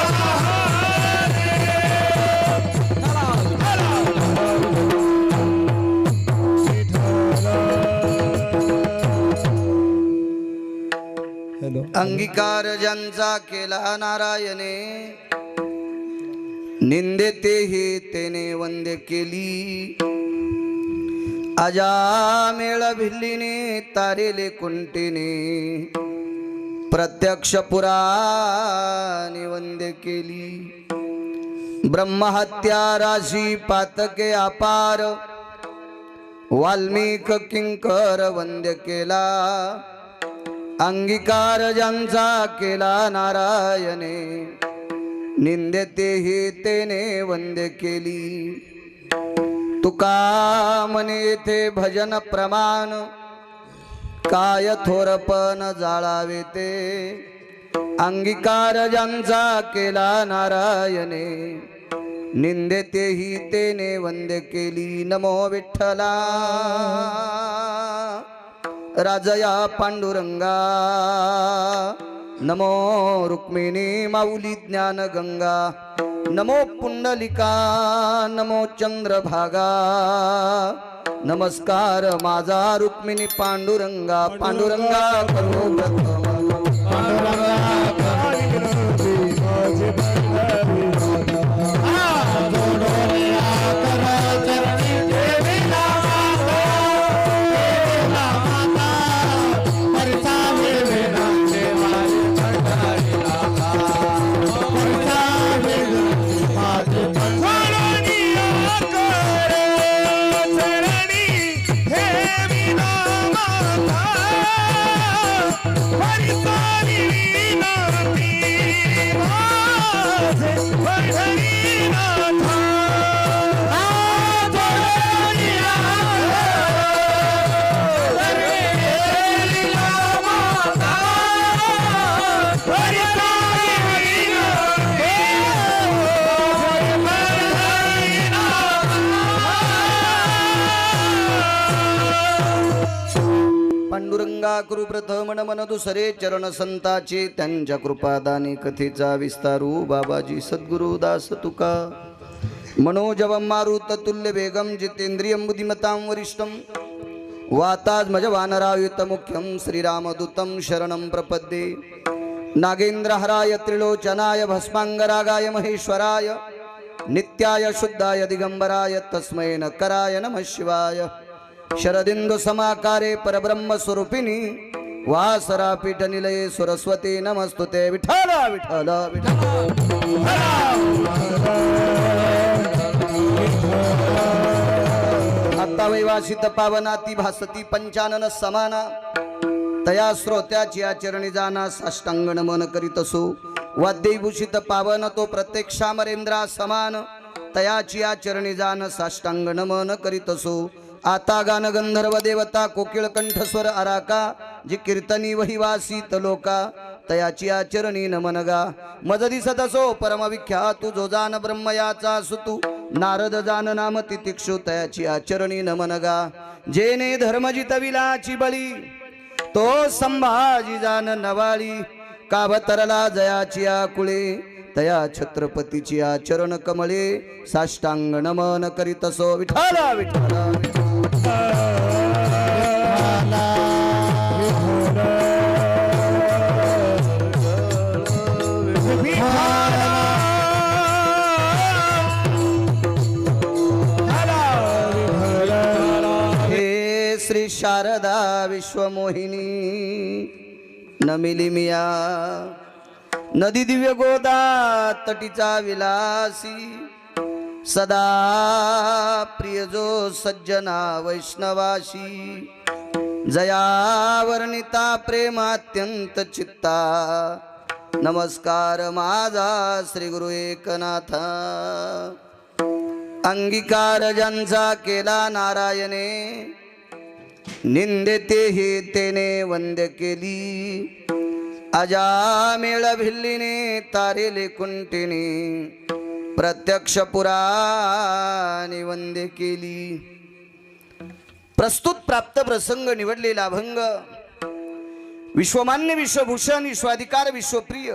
अंगीकार ज्यांचा केला नारायणे, निंदे तेही तेने वंदे केली. अजा मेळ भिल्लीने तारेले कुंटीने, प्रत्यक्ष पुराणी वंद्य केली ब्रह्महत्या राशी पातके अपार वाल्मिक किंकर वंद्य केला अंगीकार ज्यांचा केला नारायणे निंदेतेही तेने वंद्य केली तुका म्हणे येथे भजन प्रमाण काय थोरपण जाळावे ते अंगीकार ज्यांचा केला नारायणे निंदेतेही तेने वंद्य केली नमो विठ्ठला राजया पांडुरंगा नमो रुक्मिणी माऊली ज्ञान गंगा नमो पुंडलिका नमो चंद्रभागा नमस्कार माझा रुक्मिणी पांडुरंगा पांडुरंगा करो पांडुरंगा करू प्रथम नमन दुसरे चरण संताचे त्यांच्या कृपादानी कथेचा विस्तारू बाबाजी सद्गुरु दास तुका मनोजवम मारुत तुल्य वेगम जितेंद्रियम बुद्धिमतां वरिष्ठम वाताज मज वानरायुत मुख्यम श्रीरामदूतं शरणं प्रपद्ये नागेंद्रहराय त्रिलोचनाय भस्मांगरागाय महेश्वराय नित्याय शुद्धाय दिगंबराय तस्मै नकराय नमः शिवाय शरदिंदु समाकारे परब्रह्म स्वरूपिणी वासरा पीठ निलये सरस्वती नमस्तुते विठ्ठल विठ्ठल विठ्ठल आता वैवासित पावनाती भासती पंचानन समाना तया श्रोत्याची आचरणी जाना साष्टांग नमन करीत असो वाद्यभूषित पावन तो प्रत्यक्षामरेंद्रा समान तयाची आचरणी जान साष्टांग नमन करीत असो आता गान गंधर्व देवता कोकिळ कंठस्वर आराका जी कीर्तनी वहिवासीत लोका तयाची आचरणी नमन गा मज दिसत असो परमविख्यातु जो जान ब्रह्मयाचा सुतू नारद जान नाम तितिक्षु तयाची आचरणी नमन गा जेने धर्म जितविलाची बळी तो संभाजी जान नवाळी कावतरला जयाची आकुळे तया छत्रपतीची आचरण कमळे साष्टांग नमन करीत असो विठ्ठल विठ्ठल हे श्री शारदा विश्वमोहिनी नमिली मिया नदी दिव्य गोदा तटीचा विलासी सदा प्रिय जो सज्जना वैष्णवाशी जया वर्णिता प्रेम अत्यंत चित्ता नमस्कार माझा श्री गुरु एकनाथा अंगीकार ज्यांचा केला नारायणे निंदेतेही तेने वंद्य केली अजामेळ भिल्लीने तारेले कुंटिने प्रत्यक्ष पुराणी वंद्य केली प्रस्तुत प्राप्त प्रसंग निवडलेला अभंग विश्वमान्य विश्वभूषण विश्वाधिकार विश्वप्रिय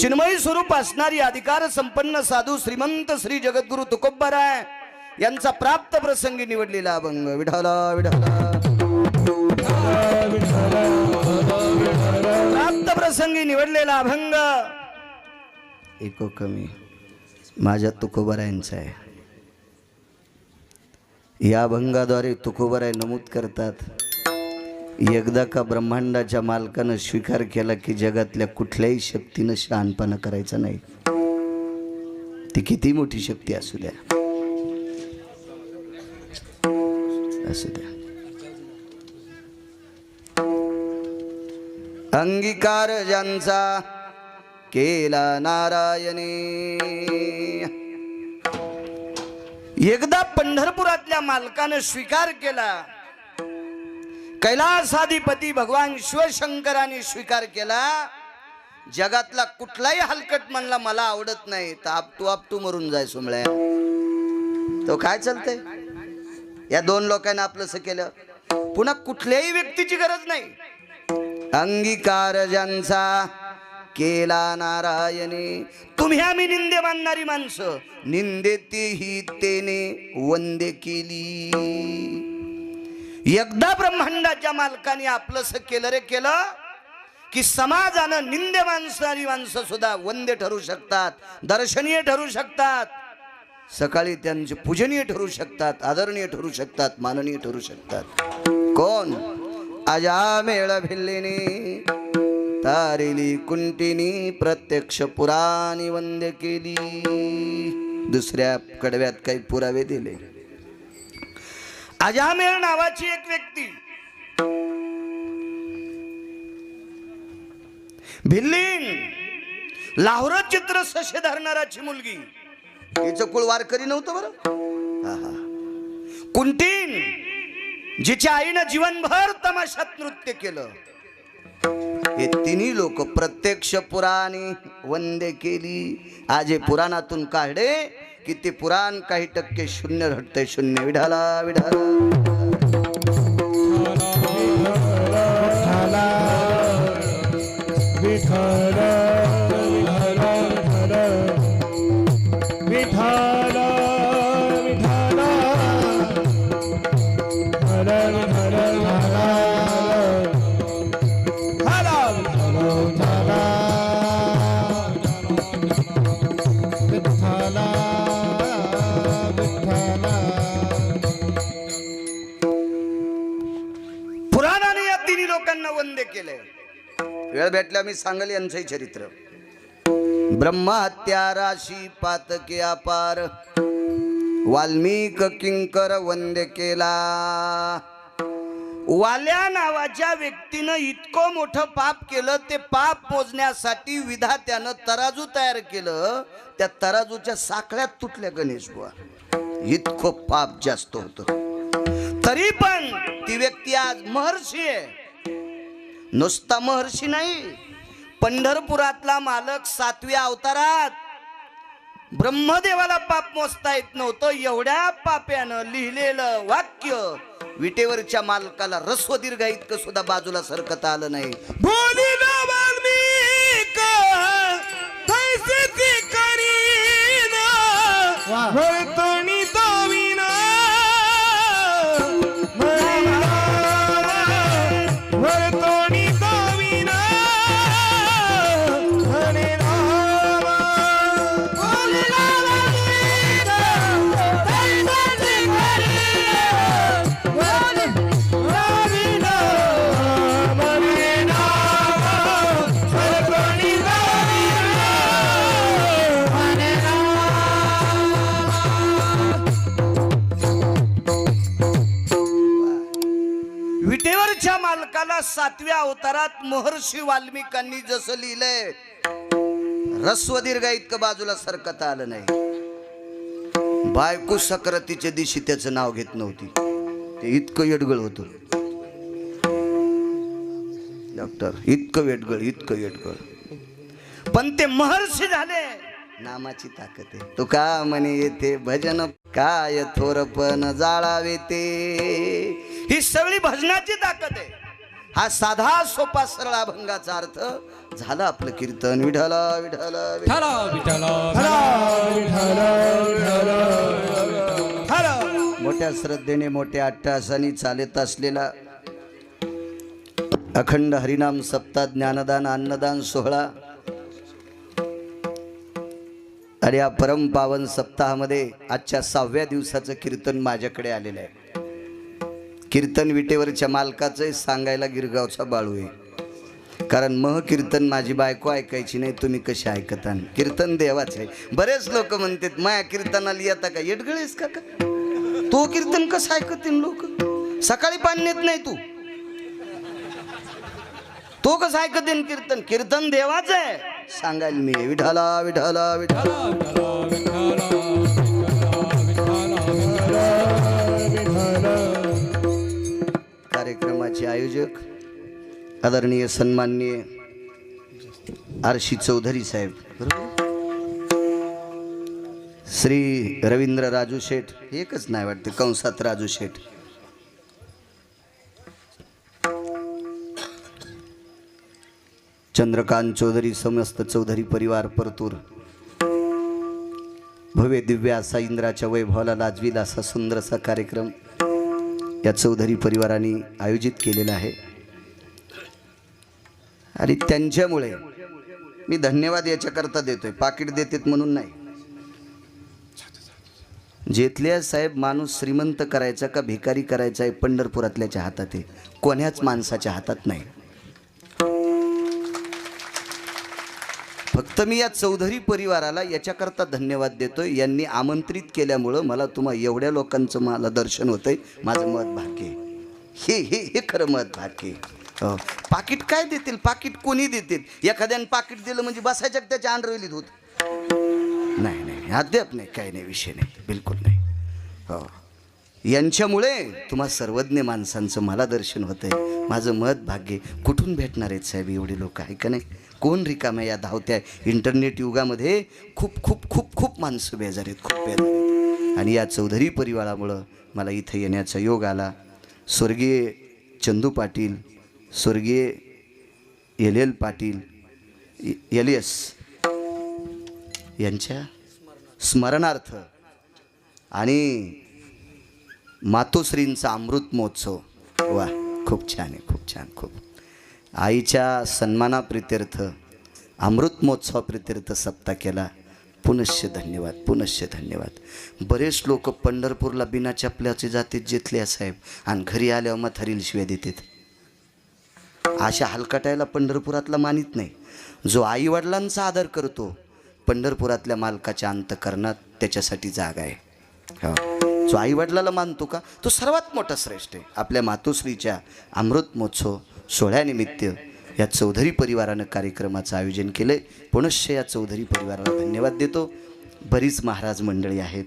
चिन्मयी स्वरूप असणारी अधिकार संपन्न साधू श्रीमंत श्री जगद्गुरु तुकोबराय यांचा प्राप्त प्रसंगी निवडलेला अभंग विठाला विठाला प्राप्त प्रसंगी निवडलेला अभंग एको कमी माझ्या तुकोबरायांचा आहे. या अभंगाद्वारे तुकोबराय नमूद करतात एकदा का ब्रह्मांडाच्या मालकानं स्वीकार केला की जगातल्या कुठल्याही शक्तीनं शहाणपणा करायचा नाही, ती किती मोठी शक्ती असू द्या, असू द्या. अंगीकार ज्यांचा केला नारायणे. एकदा पंढरपुरातल्या मालकानं स्वीकार केला, कैलासाधिपती भगवान शिवशंकरांनी स्वीकार केला, जगातला कुठलाही हलकट म्हणला मला आवडत नाही तर आपटू मरून जाय सोमळ्या. तो काय चालतंय? या दोन लोकांना आपलंसं केलं, पुन्हा कुठल्याही व्यक्तीची गरज नाही. अंगीकार ज्यांचा केला नारायणे. तुम्ही आम्ही निंदे मानणारी माणसं, निंदे तेही तेने वंदे केली. एकदा ब्रह्मांडाच्या मालकाने आपलंसं केलं रे केलं की समाजानं निंदे मानणारी माणसं सुद्धा वंदे ठरू शकतात, दर्शनीय ठरू शकतात, सकाळी त्यांचे पूजनीय ठरू शकतात, आदरणीय ठरू शकतात, माननीय ठरू शकतात. कोण? अजामेळ भिल्लिनी तारिली कुंटिनी प्रत्यक्ष पुराणी वंद्य केली. दुसऱ्या कडव्यात काही पुरावे दिले. अजामेळ नावाची एक व्यक्ती, भिल्लीन लाहोर चित्र सशे धरणाराची मुलगी, हिचं कुळ वारकरी नव्हतं बरं. कुंटीन जिच्या आईनं जीवनभर तमाशात नृत्य केलं, हे तिन्ही लोक प्रत्यक्ष पुराणी वंदे केली. आज हे पुराणातून काढे की ते पुराण काही टक्के शून्य घडतंय. शून्य. विढाला विढाला वंदे केले. वेळ भेटला मी सांगेल यांचंही चरित्र. ब्रह्महत्या राशी पातके अपार, वाल्मिक किंकर वंदे केला. वाल्या नावाच्या व्यक्तीनं इतकं मोठं पाप केलं, ते पाप मोजण्यासाठी विधात्यानं तराजू तयार केलं. त्या तराजूच्या साखळ्यात तुटल्या गणेश बुवा. इतकं पाप जास्त होतं. तरी पण ती व्यक्ती आज महर्षी आहे. नुसता महर्षी नाही, पंढरपुरातला मालक 7व्या अवतारात. ब्रह्मदेवाला पाप मोजता येत नव्हतं, एवढ्या पाप्यानं लिहिलेलं वाक्य विटेवरच्या मालकाला रस्व दीर्घ इतकं सुद्धा बाजूला सरकता आलं नाही. विटेवरच्या मालकाला 7व्या अवतारात महर्षी वाल्मिकांनी जसं लिहिलंय, रस्व दीर्घ इतकं बाजूला सरकता आलं नाही. बायको सक्रातीच्या दिवशी त्याचं नाव घेत नव्हती, ते इतकं येडगळ होतं. डॉक्टर इतकं येडगळ, पण ते महर्षी झाले. नामाची ताकद आहे. तो का म्हणे येथे भजन काय थोरपण जाळावे ते. ही सगळी भजनाची ताकद आहे. हा साधा सोपा सरळ अभंगाचा अर्थ झाला आपलं कीर्तन. विठला विठला मोठ्या श्रद्धेने मोठ्या अट्टहासाने चालत असलेला अखंड हरिनाम सप्ताह ज्ञानदान अन्नदान सोहळा आणि या परम पावन सप्ताहामध्ये आजच्या 6व्या दिवसाचं कीर्तन माझ्याकडे आलेलं आहे. कीर्तन विटेवरच्या मालकाचं सांगायला गिरगावचा बाळू आहे. कारण मह कीर्तन माझी बायको ऐकायची नाही, तुम्ही कशी ऐकता? कीर्तन देवाच आहे. बरेच लोक म्हणतात माया कीर्तनाला येता का? येडगळेस का? तो कीर्तन कसं ऐकतील लोक? सकाळी पाणी नेत नाही तू, तो कसं ऐकते कीर्तन? कीर्तन देवाच आहे सांगायला मी. विठाला विठाला विठाला. कार्यक्रमाचे आयोजक आदरणीय सन्माननीय आरशी चौधरी साहेब, श्री रवींद्र राजू शेठ, एकच नाही वाटते कंसात राजू शेठ, चंद्रकांत चौधरी, समस्त चौधरी परिवार परतूर. भव्य दिव्य असा इंद्राच्या वैभवाला लाजवील असा सुंदर असा कार्यक्रम या चौधरी परिवाराने आयोजित केलेला आहे. आणि त्यांच्यामुळे मी धन्यवाद याच्याकरता देतोय, पाकिट देतात म्हणून नाही. जेथल्या साहेब माणूस श्रीमंत करायचा का भिकारी करायचा आहे पंढरपुरातल्याच्या हातात आहे, कोण्याच माणसाच्या हातात नाही. फक्त मी या चौधरी परिवाराला याच्याकरता धन्यवाद देतोय, यांनी आमंत्रित केल्यामुळं मला एवढ्या लोकांचं मला दर्शन होतंय. माझं मत भाग्य हे हे हे खरं मत भाग्य. पाकिट काय देतील? पाकिट कोणी देतील? एखाद्यानं पाकिट दिलं म्हणजे बसायच्या त्याच्या अंडरवेलीत होत नाही. नाही अद्याप नाही, काही नाही, विषय नाही, बिलकुल नाही. हो, यांच्यामुळे तुम्हा सर्वज्ञ माणसांचं मला दर्शन होतंय. माझं मत भाग्य. कुठून भेटणार आहेत साहेब एवढे लोक? आहे का नाही? कोण रिकाम्या या धावत्या इंटरनेट युगामध्ये? खूप खूप खूप खूप माणसं बेजार आहेत, खूप बेजार आहेत. आणि या चौधरी परिवारामुळं मला इथं येण्याचा योग आला. स्वर्गीय चंदू पाटील, स्वर्गीय LL पाटील, LS यांच्या स्मरणार्थ आणि मातोश्रींचा अमृत महोत्सव. वा, खूप छान आहे, खूप छान. खूप आईच्या सन्मानाप्रित्यर्थ अमृत महोत्सवाप्रित्यर्थ सप्ताह केला. पुनश्च धन्यवाद, पुनश्च धन्यवाद. बरेच लोक पंढरपूरला बिना चपल्याचे जातात जेथले साहेब, आणि घरी आल्यावर म्हातारीला शिव्या देतात. अशा हलकटायला पंढरपुरातला मानित नाही. जो आईवडिलांचा आदर करतो पंढरपुरातल्या मालकाच्या अंतःकरणात त्याच्यासाठी जागा आहे. हो, जो आईवडिलाला मानतो का तो सर्वात मोठा श्रेष्ठ आहे. आपल्या मातोश्रीच्या अमृत महोत्सव सोहळ्यानिमित्त या चौधरी परिवारानं कार्यक्रमाचं आयोजन केलं आहे. पुनश्च या चौधरी परिवाराला धन्यवाद देतो. बरीच महाराज मंडळी आहेत.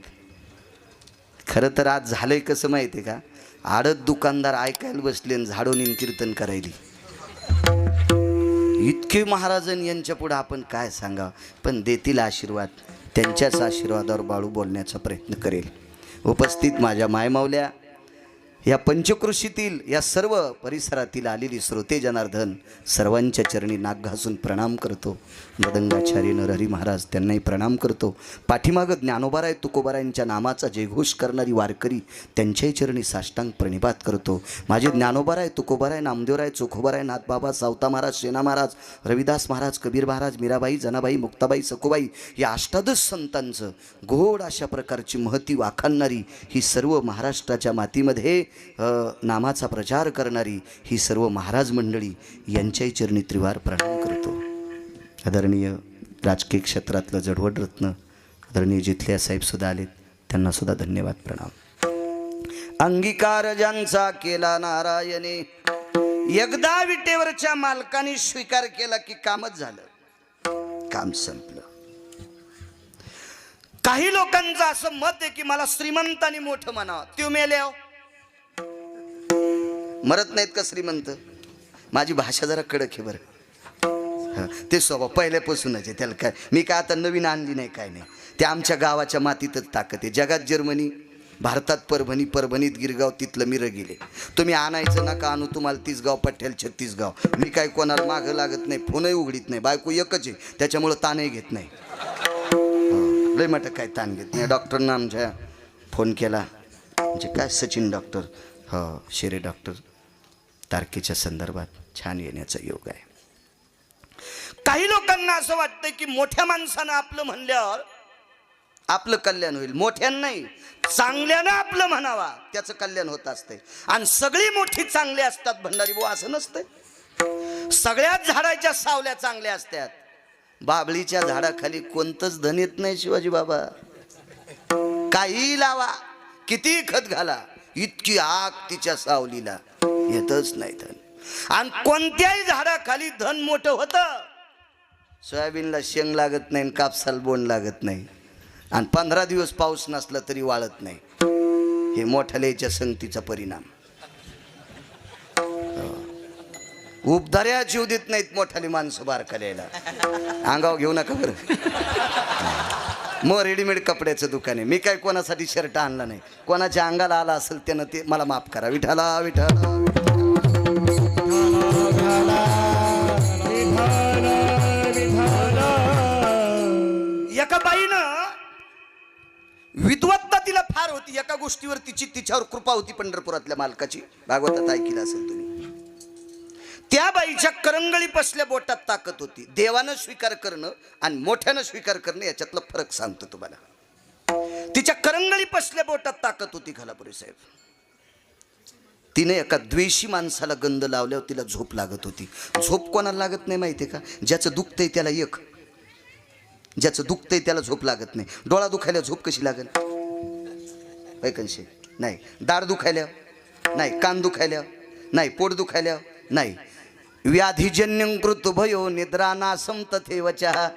खरं तर आज झालं आहे कसं माहिती आहे का? आडत दुकानदार ऐकायला बसले आणि झाडोनीन कीर्तन करायली. इतके महाराजन यांच्या पुढं आपण काय सांगावं, पण देतील आशीर्वाद. त्यांच्याच आशीर्वादावर बाळू बोलण्याचा प्रयत्न करेल. उपस्थित माझ्या मायमावल्या, या पंचकृषीतील या सर्व परिसरातील आलेली श्रोते जनार्दन, सर्वांच्या चरणी नाक घासून प्रणाम करतो. मदंगाचार्य नरहरी महाराज त्यांनाही प्रणाम करतो. पाठीमागं ज्ञानोबाराय तुकोबारायांच्या नामाचा जयघोष करणारी वारकरी त्यांच्याही चरणी साष्टांग प्रणिपात करतो. माझे ज्ञानोबाराय तुकोबाराय नामदेवराय चोखोबाराय नाथबाबा सावता महाराज सेना महाराज रविदास महाराज कबीर महाराज मीराबाई जनाबाई मुक्ताबाई सखुबाई या अष्टादश संतांचं गोड अशा प्रकारची महती वाखाणणारी ही सर्व महाराष्ट्राच्या मातीमध्ये नामाचा प्रचार करणारी ही सर्व महाराज मंडळी यांच्याही चरणी त्रिवार प्रणाम करतो. आदरणीय राजकीय क्षेत्रातलं जडवड रत्न आदरणीय जिथल्या साहेबसुद्धा आलेत, त्यांनासुद्धा धन्यवाद प्रणाम. अंगीकार ज्यांचा केला नारायणे, एकदा विटेवरच्या मालकाने स्वीकार केला की कामच झालं, काम संपलं. काही लोकांचं असं मत आहे की मला श्रीमंत आणि मोठं म्हणावं. त्यो मेल्याव मरत नाहीत का श्रीमंत? माझी भाषा जरा कडक आहे बरं. ते स्वभाव पहिल्यापासूनच आहे, त्याला काय मी काय आता नवीन आणली नाही, काय नाही. ते आमच्या गावाच्या मातीतच ताकद आहे. जगात जर्मनी, भारतात परभणी, परभणीत गिरगाव, तिथलं मिरं गेले. तुम्ही आणायचं नका आणू, तुम्हाला 30 गाव पठ्ठ्याला 36 गाव. मी काय कोणाला मागं लागत नाही, फोनही उघडीत नाही. बायको एकच आहे, त्याच्यामुळं ताणही घेत नाही. लय मोठं काय ताण घेत नाही. डॉक्टरना आमच्या फोन केला, म्हणजे काय सचिन डॉक्टर, हो शिरे डॉक्टर, तारखेच्या संदर्भात छान येण्याचा योग आहे. काही लोकांना असं वाटतं की मोठ्या माणसानं आपलं म्हणल्यावर आपलं कल्याण होईल. मोठ्यानं नाही, चांगल्यानं आपलं म्हणावा, त्याचं कल्याण होत असते. आणि सगळी मोठी चांगली असतात भंडारी भाऊ असं नसतंय. सगळ्याच झाडाच्या सावल्या चांगल्या असतात. बाबळीच्या झाडाखाली कोणतंच धन येत नाही शिवाजी बाबा. काही लावा, किती खत घाला, इतकी आग तिच्या सावलीला येतच नाही धन. आणि कोणत्याही झाडाखाली धन मोठं होतं. सोयाबीनला शेंग लागत नाही, कापसाला बोंड लागत नाही, आणि 15 दिवस पाऊस नसला तरी वाळत नाही. हे मोठ्याच्या संगतीचा परिणाम. उपधाऱ्या जीव देत नाहीत मोठाली माणसं बारकाल्याला. अंगावर घेऊ नका बरं. मग रेडीमेड कपड्याचं दुकान आहे. मी काय कोणासाठी शर्ट आणला नाही. कोणाच्या अंगाला आला असेल त्यानं ते मला माफ करा. विठाला विठाला. एका बाईनं विद्वत्ता तिला फार होती. एका गोष्टीवर तिच्यावर कृपा होती पंढरपुरातल्या मालकाची. भागवतात ऐकलं असेल तुम्ही. त्या बाईच्या करंगळी पसल्या बोटात ताकद होती. देवानं स्वीकार करणं आणि मोठ्यानं स्वीकार करणं याच्यातला फरक सांगतो तुम्हाला. तिच्या करंगळी पसल्या बोटात ताकद होती खालापुरी साहेब. तिने एका द्वेषी माणसाला गंध लावल्यावर तिला झोप लागत होती. झोप कोणाला लागत नाही माहिती आहे का? ज्याचं दुखतंय त्याला एक, ज्याचं दुखतंय त्याला झोप लागत नाही. डोळा दुखायला झोप कशी लागेल? ऐकनशे नाही. दाढ दुखायला नाही, कान दुखायला नाही, पोट दुखायला नाही. व्याधिजन्यं कृत भयो निद्रा नासं तथैवचः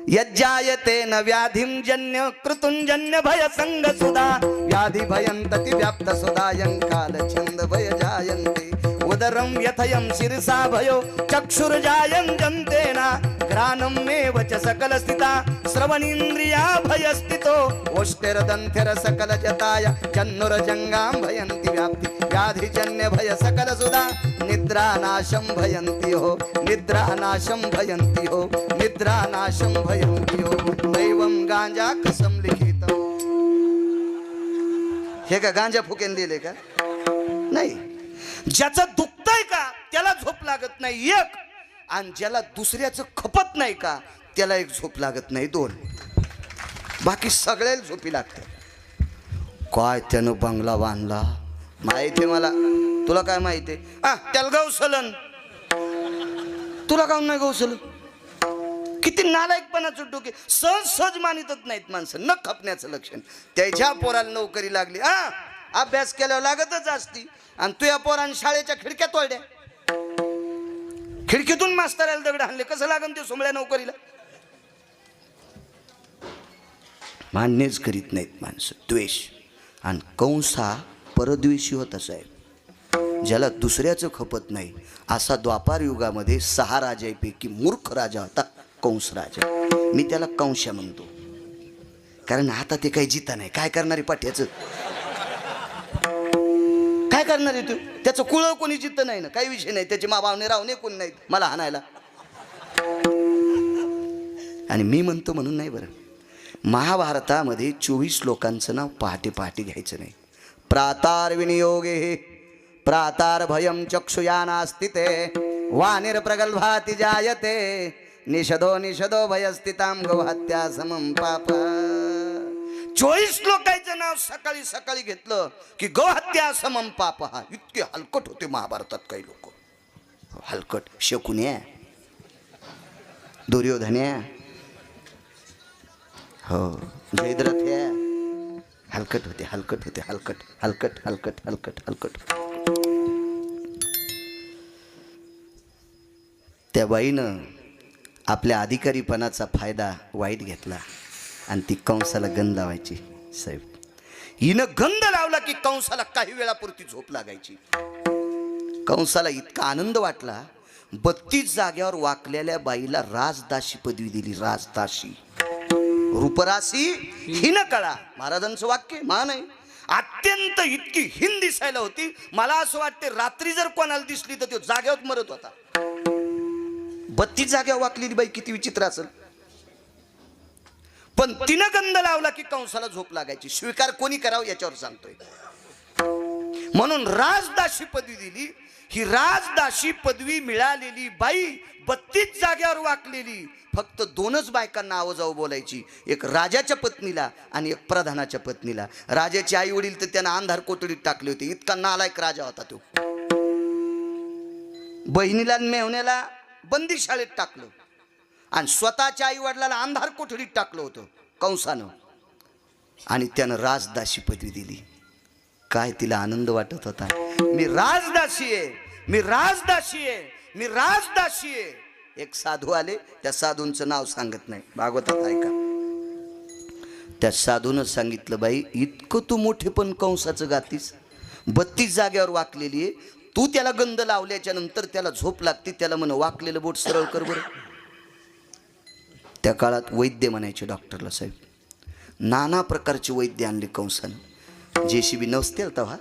यज्जायते न व्याधिं जन्य कृतुंजन्य भय संग सुधा व्याधि भयं तति व्याप्त सुदायं काल छंद भय जायन्ते उदरं यथयं शिरसा भयो चक्षुर्जायं जन्तेना घ्राणं मेव च सकल स्थिता श्रवणेन्द्रिया भयस्थितो ओष्ठिरदंथ्यर सकल जताय जन्नुरजंगां भयन्ति व्याप्ति व्याधिजन्य भय सकल सुधा निद्रानाशं भयन्ति हो निद्रानाशं भयन्ति हो निद्रानाशं भयन्ति हो दैवं गांजा कसम लिखित. हे का गांजा फुकेन दिले का? नाही. ज्याचं दुखतंय का त्याला झोप लागत नाही एक, आणि ज्याला दुसऱ्याचं खपत नाही का त्याला एक झोप लागत नाही दोन. बाकी सगळ्याला झोपी लागते. काय त्यानं बंगला बांधला माहिती मला. तुला काय माहिती आहे? त्याला गौसलन. तुला काऊन नाही गौसलं? किती नालायकपणाचं डोके. सहज सहज मानितच नाहीत माणसं. न खपण्याचं लक्षण. त्याच्या पोराला नोकरी लागली, अभ्यास केल्यावर लागतच असती. आणि तू या पोराने शाळेच्या खिडक्या तोडल्या, खिडकीतून मास्तराला दगड आणले, कसं लागन ते सोमळ्या नोकरीला? मान्यच करीत नाहीत माणसं. द्वेष. आणि कंस हा परद्वेषी होता साहेब. ज्याला दुसऱ्याचं खपत नाही असा द्वापार युगामध्ये 6 राजांपैकी मूर्ख राजा होता कंस राजा. मी त्याला कंशा म्हणतो, कारण आता ते काही जिता नाही. काय करणारे पाठ्याचं? काय करणार आहे तू? त्याचं कुळ कोणी जित नाही ना, काही विषय नाही. त्याचे माभावने रावणे कोणी नाहीत मला हाणायला. आणि मी म्हणतो म्हणून नाही बरं. महाभारतामध्ये 24 लोकांचं नाव पहाटे पहाटे घ्यायचं नाही. प्रातार विनियोगे प्रातार भयं चक्षुयानास्ति ते वानिर प्रगल्भाति जायते निषदो निषदो भयस्थितां गौहत्या समं पाप. 24 लोकांचं नाव सकाळी सकाळी घेतलं की गौहत्या समं पाप. हा इतके हलकट होते महाभारतात काही लोक. हलकट. शकुन्या, दुर्योधन्या, हो जयद्रथ्या, हलकट होते हलकट होते हलकट हलकट हलकट हलकट हलकट. त्या बाईनं आपल्या अधिकारीपणाचा फायदा वाईट घेतला आणि ती कंसाला गंध लावायची साहेब. हिनं गंध लावला की कंसाला काही वेळापुरती झोप लागायची. कंसाला इतका आनंद वाटला 32 जाग्यावर वाकलेल्या बाईला राजदाशी पदवी दिली. राजदाशी. रूपराशी हिन कळा. महाराजांचं वाक्य मान आहे. अत्यंत इतकी हिन दिसायला होती. मला असं वाटते रात्री जर कोणाला दिसली तर तो जाग्यावर मरत होता. 32 जाग्यावर वाकलेली बाई किती विचित्र असेल. पण तिनं गंध लावला की कंसाला झोप लागायची. स्वीकार कोणी करावं याच्यावर सांगतोय. म्हणून राजदासी पदवी दिली. ही राजदासी पदवी मिळालेली बाई 32 जाग्यावर वाकलेली. फक्त 2च बायकांना आवाजाऊ बोलायची, एक राजाच्या पत्नीला आणि एक प्रधानाच्या पत्नीला. राजाचे आई वडील तर त्यांना अंधार कोठडीत टाकले होते, इतका नालायक राजा होता तो. बहिणीला आणि मेहुण्याला बंदी शाळेत टाकलं आणि स्वतःच्या आई वडिलाला अंधार कोठडीत टाकलं होतं कंसानं. आणि त्यानं राजदासी पदवी दिली. काय तिला आनंद वाटत होता. मी राजदासी आहे, मी राजदासी आहे, मी राजदासी आहे. एक साधू आले, त्या साधूंचं नाव सांगत नाही, भागवतात ऐका. त्या साधूनं सांगितलं, बाई इतकं तू मोठे पण कंसाचं गातीस, 32 जागेवर वाकलेली आहे. तू त्याला गंध लावल्याच्या नंतर त्याला झोप लागते, त्याला म्हण वाकलेलं बोट सरळ कर बरं. त्या काळात वैद्य म्हणायचे डॉक्टरला. साहेब नाना प्रकारचे वैद्य आणले कंसानं. JCB नसतील तेव्हा,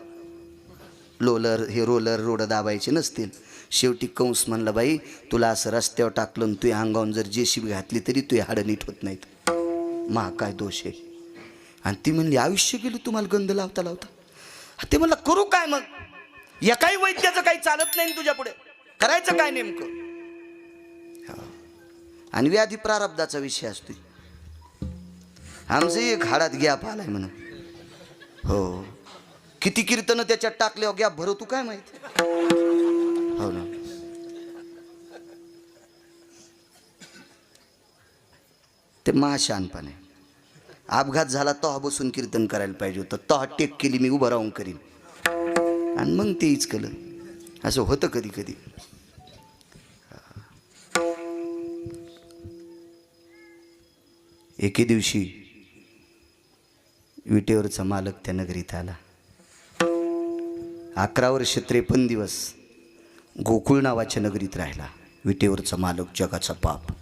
रोलर दाबायचे नसतील. शेवटी कंस म्हणला, बाई तुला असं रस्त्यावर टाकलं आणि तुझ्या अंगावून जर JCB घातली तरी तुझे हाडं नीट होत नाहीत. मा काय दोष आहे. आणि ती म्हणली, आयुष्य गेलं तुम्हाला गंध लावता लावता. ते म्हणलं, करू काय मग, या काही वैद्याचं काही चालत नाही तुझ्या पुढे, करायचं काय नेमकं. आणि व्याधी प्रारब्धाचा विषय असतो. आमचं एक हाडात गॅप आलाय म्हणून. हो, किती कीर्तन त्याच्यात टाकल्यावर गॅप भरू तू काय माहिती. हो ना. ते महाशानपण आहे. अपघात झाला तेव्हा बसून कीर्तन करायला पाहिजे होतं, तेव्हा टेक केली मी उभं राहून करीन आणि मग ते इचकलं. असं होतं कधी कधी. एके दिवशी विटेवरचा मालक त्या नगरीत आला. 11 वर्ष 53 दिवस गोकुळ नावाच्या नगरीत राहिला विटेवरचा मालक, जगाचा पाप.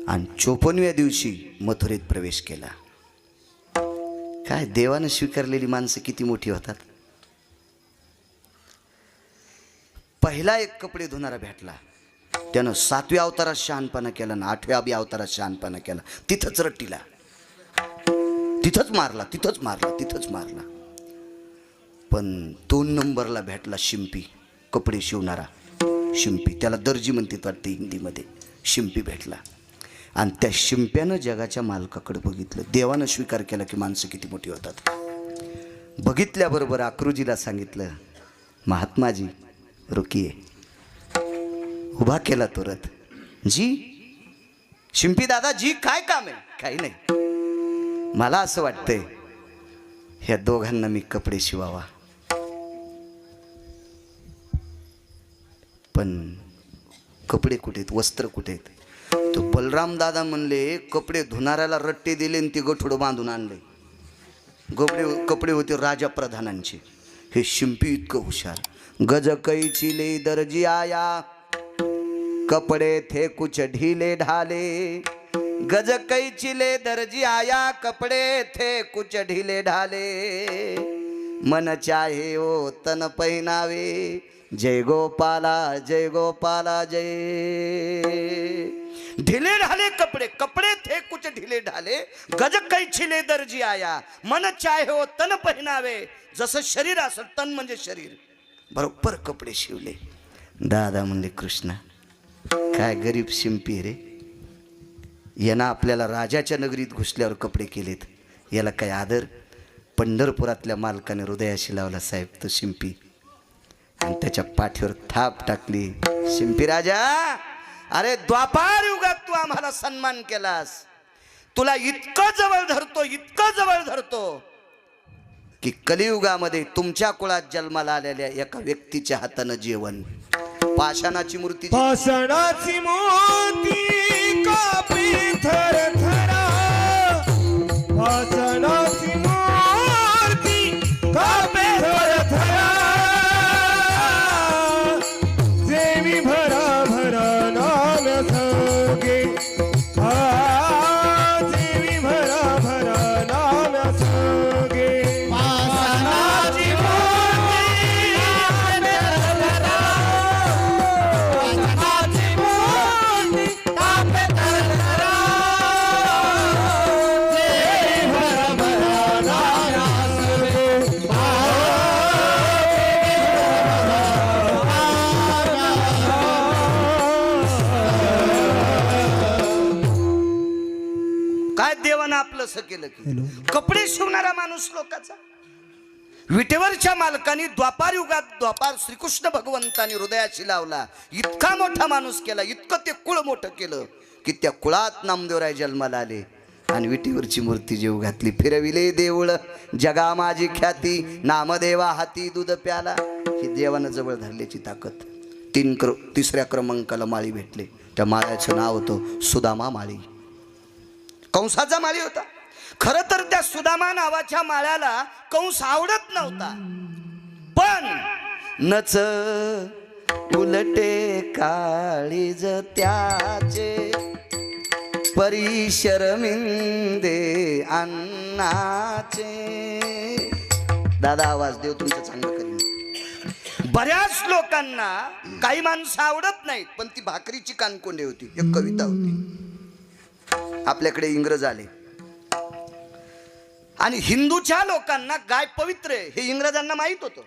आणि 54व्या दिवशी मथुरेत प्रवेश केला. काय देवानं स्वीकारलेली माणसं किती मोठी होतात. पहिला एक कपडे धुणारा भेटला, त्यानं 7व्या अवतारात शहाणपणा केला ना 8व्या अवतारात शहाणपणा केला. तिथंच रट्टीला, तिथंच मारला, तिथंच मारला, तिथंच मारला. पण 2 नंबरला भेटला शिंपी, कपडे शिवणारा शिंपी. त्याला दर्जी म्हणतात वाटते हिंदीमध्ये. शिंपी भेटला आणि त्या शिंप्यानं जगाच्या मालकाकडे बघितलं. देवानं स्वीकार केला की माणसं किती मोठी होतात. बघितल्याबरोबर अक्रूजीला सांगितलं, महात्माजी रुकिये. उभा केला तो रथ. जी शिंपी दादा जी, काय काम आहे. काही नाही, मला असं वाटतंय ह्या दोघांना मी कपडे शिवावा. पण कपडे कुठे आहेत, वस्त्र कुठे आहेत. तो बलराम दादा म्हणले, कपडे धुणाऱ्याला रट्टे दिले आणि ते गठोडं बांधून आणले. कपडे होते राजा प्रधानांचे. हे शिंपी इतकं हुशार. गज कैची ले दर्जी आया, कपडे थे कुछ ढीले ढाले. गज कैची ले दर्जी आया, कपडे थे कुछ ढीले ढाले. मन चाहे ओ तन पहनावे, जय गोपाला जय गोपाला जय. ढीले ढाले कपडे, कपडे थे कुछ ढीले ढाले. गज कैची ले दर्जी आया, मन चाहे ओ तन पहनावे. जसं शरीर असं, तन म्हणजे शरीर, बरोबर कपडे शिवले. दादा म्हणले, कृष्णा काय गरीब शिंपी रे, यानं आपल्याला राजाच्या नगरीत घुसल्यावर कपडे केलेत, याला काय आदर. पंढरपुरातल्या मालकाने हृदयाशी लावला साहेब तो शिंपी आणि त्याच्या पाठीवर थाप टाकली. शिंपी राजा, अरे द्वापार युगात तू आम्हाला सन्मान केलास, तुला इतकं जवळ धरतो, इतकं जवळ धरतो की कलियुगामध्ये तुमच्या कुळात जन्माला आलेल्या एका व्यक्तीच्या हातानं जेवण. पाषाणाची मूर्ती, पाषाणाची मूर्ती कापी थरथरा. पाषाणाची मूर्ती कापी थरथरा. देवी भरा भरा नाम संगे. देवी भरा भरा नाम संगे. पाषाणाची असं केलं की कपडे शिवणारा माणूस लोकाचा विटेवरच्या मालकाने द्वापार युगात द्वापार श्रीकृष्ण भगवंतानी हृदयाशी लावला, इतका मोठा माणूस केला, इतकं ते कुळ मोठं केलं की त्या कुळात नामदेवराय जन्माला आले आणि विटेवरची मूर्ती जीव घातली. फिरविले देऊळ जगा माझी ख्याती, नामदेवा हाती दूध प्याला. ही देवानं जवळ धरल्याची ताकद. तिसऱ्या क्रमांकाला माळी भेटले. त्या माळ्याचं नाव होतं सुदामा माळी. कंसाचा माळी होता. खरं तर त्या सुदामा नावाच्या माळ्याला कंस आवडत नव्हता, पण नच उलटे काळीज त्याचे परी शरमिंदे अन्नाचे. दादा आवाज देव तुमचं चांगलं करीन. बऱ्याच लोकांना काही माणसं आवडत नाहीत, पण ती भाकरीची कानकोंडे होती. एक कविता होती. आपल्याकडे इंग्रज आले आणि हिंदूच्या लोकांना गाय पवित्र आहे हे इंग्रजांना माहित होतं,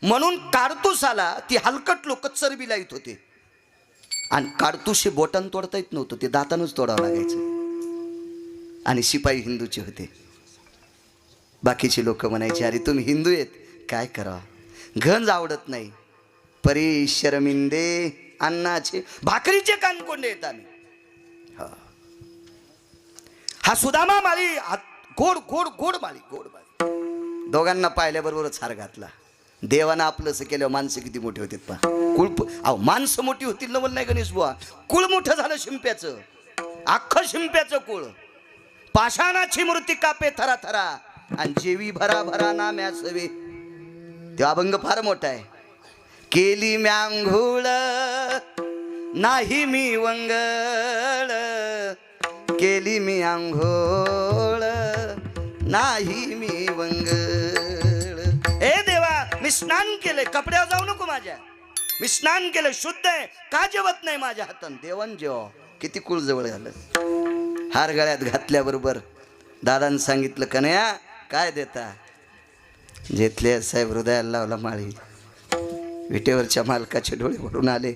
म्हणून काडतुसाला ती हलकट लोक चरबी लाईत होते आणि काडतुस हे बोटान तोडता येत नव्हतं, ते दातानच तोडावं लागायचं. आणि शिपाई हिंदूचे होते. बाकीचे लोक म्हणायचे अरे तुम्ही हिंदू आहेत, काय करावं, गंज आवडत नाही. परी शरमिंदे अन्नाचे, भाकरीचे कानकोंडे येत आम्ही. हा सुदामा माळी गोड गोड गोड माळी, गोड माळी. दोघांना पाहिल्याबरोबरच हार घातला. देवानं आपलंच केल्यावर माणसं किती मोठी होती पहा. कुळ अहो माणसं मोठी होतील नवल नाही गणेश बुवा. कुळ मोठं झालं शिंप्याचं, अख्खं शिंप्याचं कुळ. पाषाणाची मूर्ती कापे थरा थरा आणि जेवी भरा भरा नाम्या सवे. ते अभंग फार मोठा आहे. केली म्यांघुळ नाही मी वंगळ, केली मी आंघोळ नाही मी वंगळ. ए देवा मी स्नान केले, कपड्यावर जाऊ नको माझ्या. मी स्नान केलं, शुद्ध आहे, का जेवत नाही माझ्या हातान. देवन जेव. किती कुळ जवळ झालं. हार गळ्यात घातल्याबरोबर दादानं सांगितलं कन्या काय देता. जेथले साहेब हृदयाला लावला माळी. विटेवरच्या मालकाचे डोळे भरून आले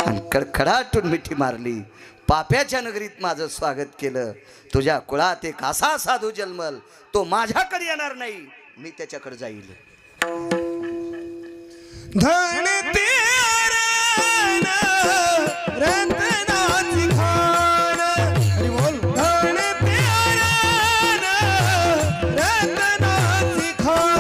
आणि कडकडाटून मिठी मारली. पाप्याच्या नगरीत माझं स्वागत केलं. तुझ्या कुळात एक असा साधू जन्मल, तो माझ्याकडे येणार नाही, मी त्याच्याकडे जाईल. धन तेरा रत्नाची खान. हरी बोल. धन तेरा रत्नाची खान.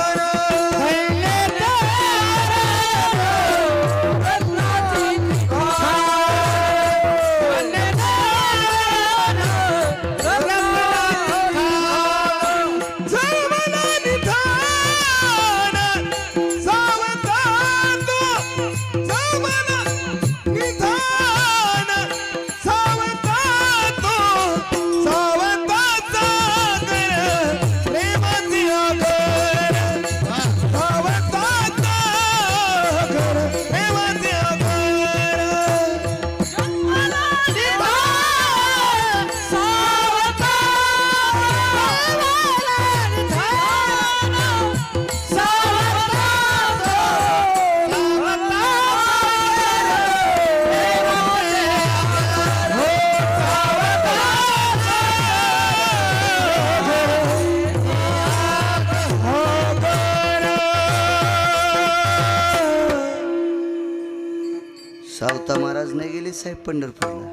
सावता महाराज नाही गेले साहेब पंढरपूरला.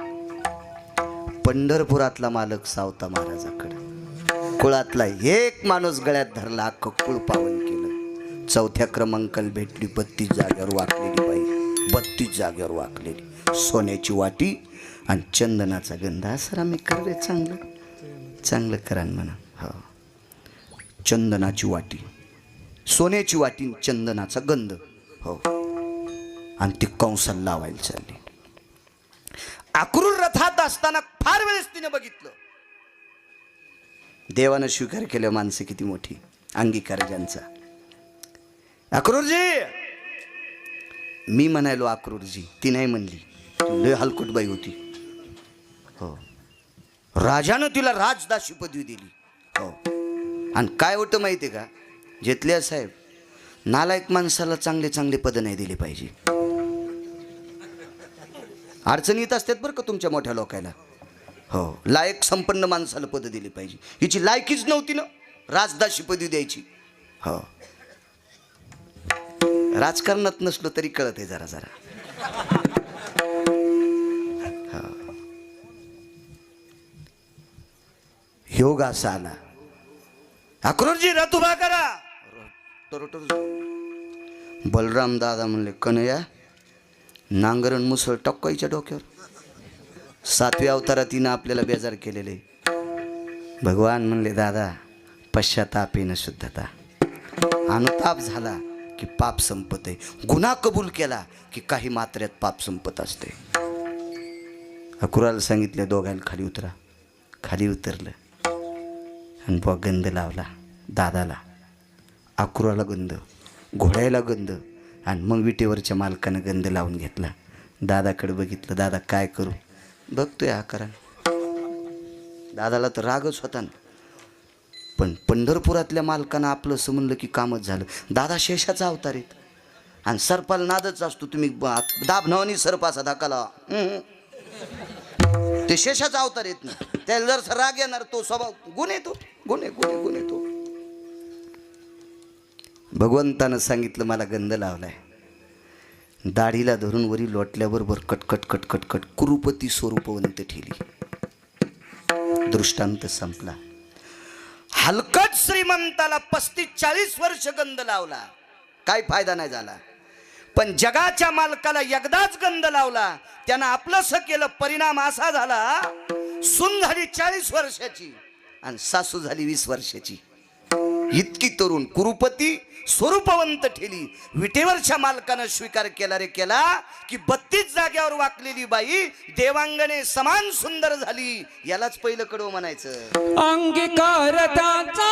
पंढरपुरातला मालक सावता महाराजाकडे. कुळातला एक माणूस गळ्यात धरला, अख्खं कुळ पावन केलं. चौथ्या क्रमांकाला भेटली 32 जागेवर वाकलेली बाई. 32 जागेवर वाकलेली. सोन्याची वाटी आणि चंदनाचा गंध. सर आम्ही कर रे, चांगलं चांगलं करा म्हणा. हो, चंदनाची वाटी, सोन्याची वाटी, चंदनाचा गंध. हो, आणि ती कंसाला लावायला चालली. अक्रूर रथात असताना फार वेळेस तिने बघितलं. देवानं स्वीकार केलं. माणसं किती मोठी, अंगीकार ज्यांचा. अक्रूरजी मी म्हणायलो अक्रूरजी, ती नाही म्हणली. लय हलकुटबाई होती. हो, राजानं तिला राजदासी पदवी दिली. हो, आणि काय होतं माहिती आहे का, जेतल्या साहेब नालायक माणसाला चांगले चांगले पद नाही दिले पाहिजे. अडचणी येत असतात बरं का तुमच्या मोठ्या लोकायला. हो, लायक संपन्न माणसाला पद दिली पाहिजे. हिची लायकीच नव्हती ना राजदाशी पदी द्यायची. हो, राजकारणात नसलो तरी कळत आहे जरा जरा. योग असा आला. अक्रोरजी रथ उभा करा. बलराम दादा म्हणले, कन्हैया नांगरण मुसळ टक्काईच्या डोक्यावर. 7व्या अवतारात तिनं आपल्याला बेजार केलेले. भगवान म्हणले, दादा पश्चाताप येणं शुद्धता. अनुताप झाला की पाप संपत आहे. गुन्हा कबूल केला की काही मात्र्यात पाप संपत असते. अक्रूराला सांगितलं, दोघांना खाली उतरा. खाली उतरलं आणि बुवा गंध लावला. दादाला, अक्रूराला गंध, घोड्याला गंध, आणि मग विटेवरच्या मालकानं गंध लावून घेतला. दादाकडे बघितलं. दादा काय करू? बघतोय आकारा. दादाला तर रागच होता ना, पण पंढरपुरातल्या मालकानं आपलं असं म्हणलं की कामच झालं. दादा शेषाचा अवतार आहेत आणि सर्पाला नादच असतो. तुम्ही दाबनावानी सर्प असा धाकाला, ते शेषाचा अवतार येत ना. त्याला जर राग येणार, तो स्वभाव गुण येतो. गुण येतो. भगवंतानं सांगितलं, मला गंध लावलाय. दाढीला धरून वरी लोटल्याबरोबर कटकट कटकट कट कुरुपती स्वरूपवंत ठेली. दृष्टांत संपला. हलकट श्रीमंताला 35-40 वर्ष गंध लावला, काय फायदा नाही झाला. पण जगाच्या मालकाला एकदाच गंध लावला, त्यानं आपलंसं केलं. परिणाम असा झाला, सून झाली 40 वर्षाची आणि सासू झाली 20 वर्षाची. इतकी तरुण कुरुपती स्वरूपवंत ठेली. विटेवरच्या मालकानं स्वीकार केला रे केला की 32 जाग्यावर वाकलेली बाई देवांगणे समान सुंदर झाली. यालाच पहिलं कडवं म्हणायचं. अंगीकार त्याचा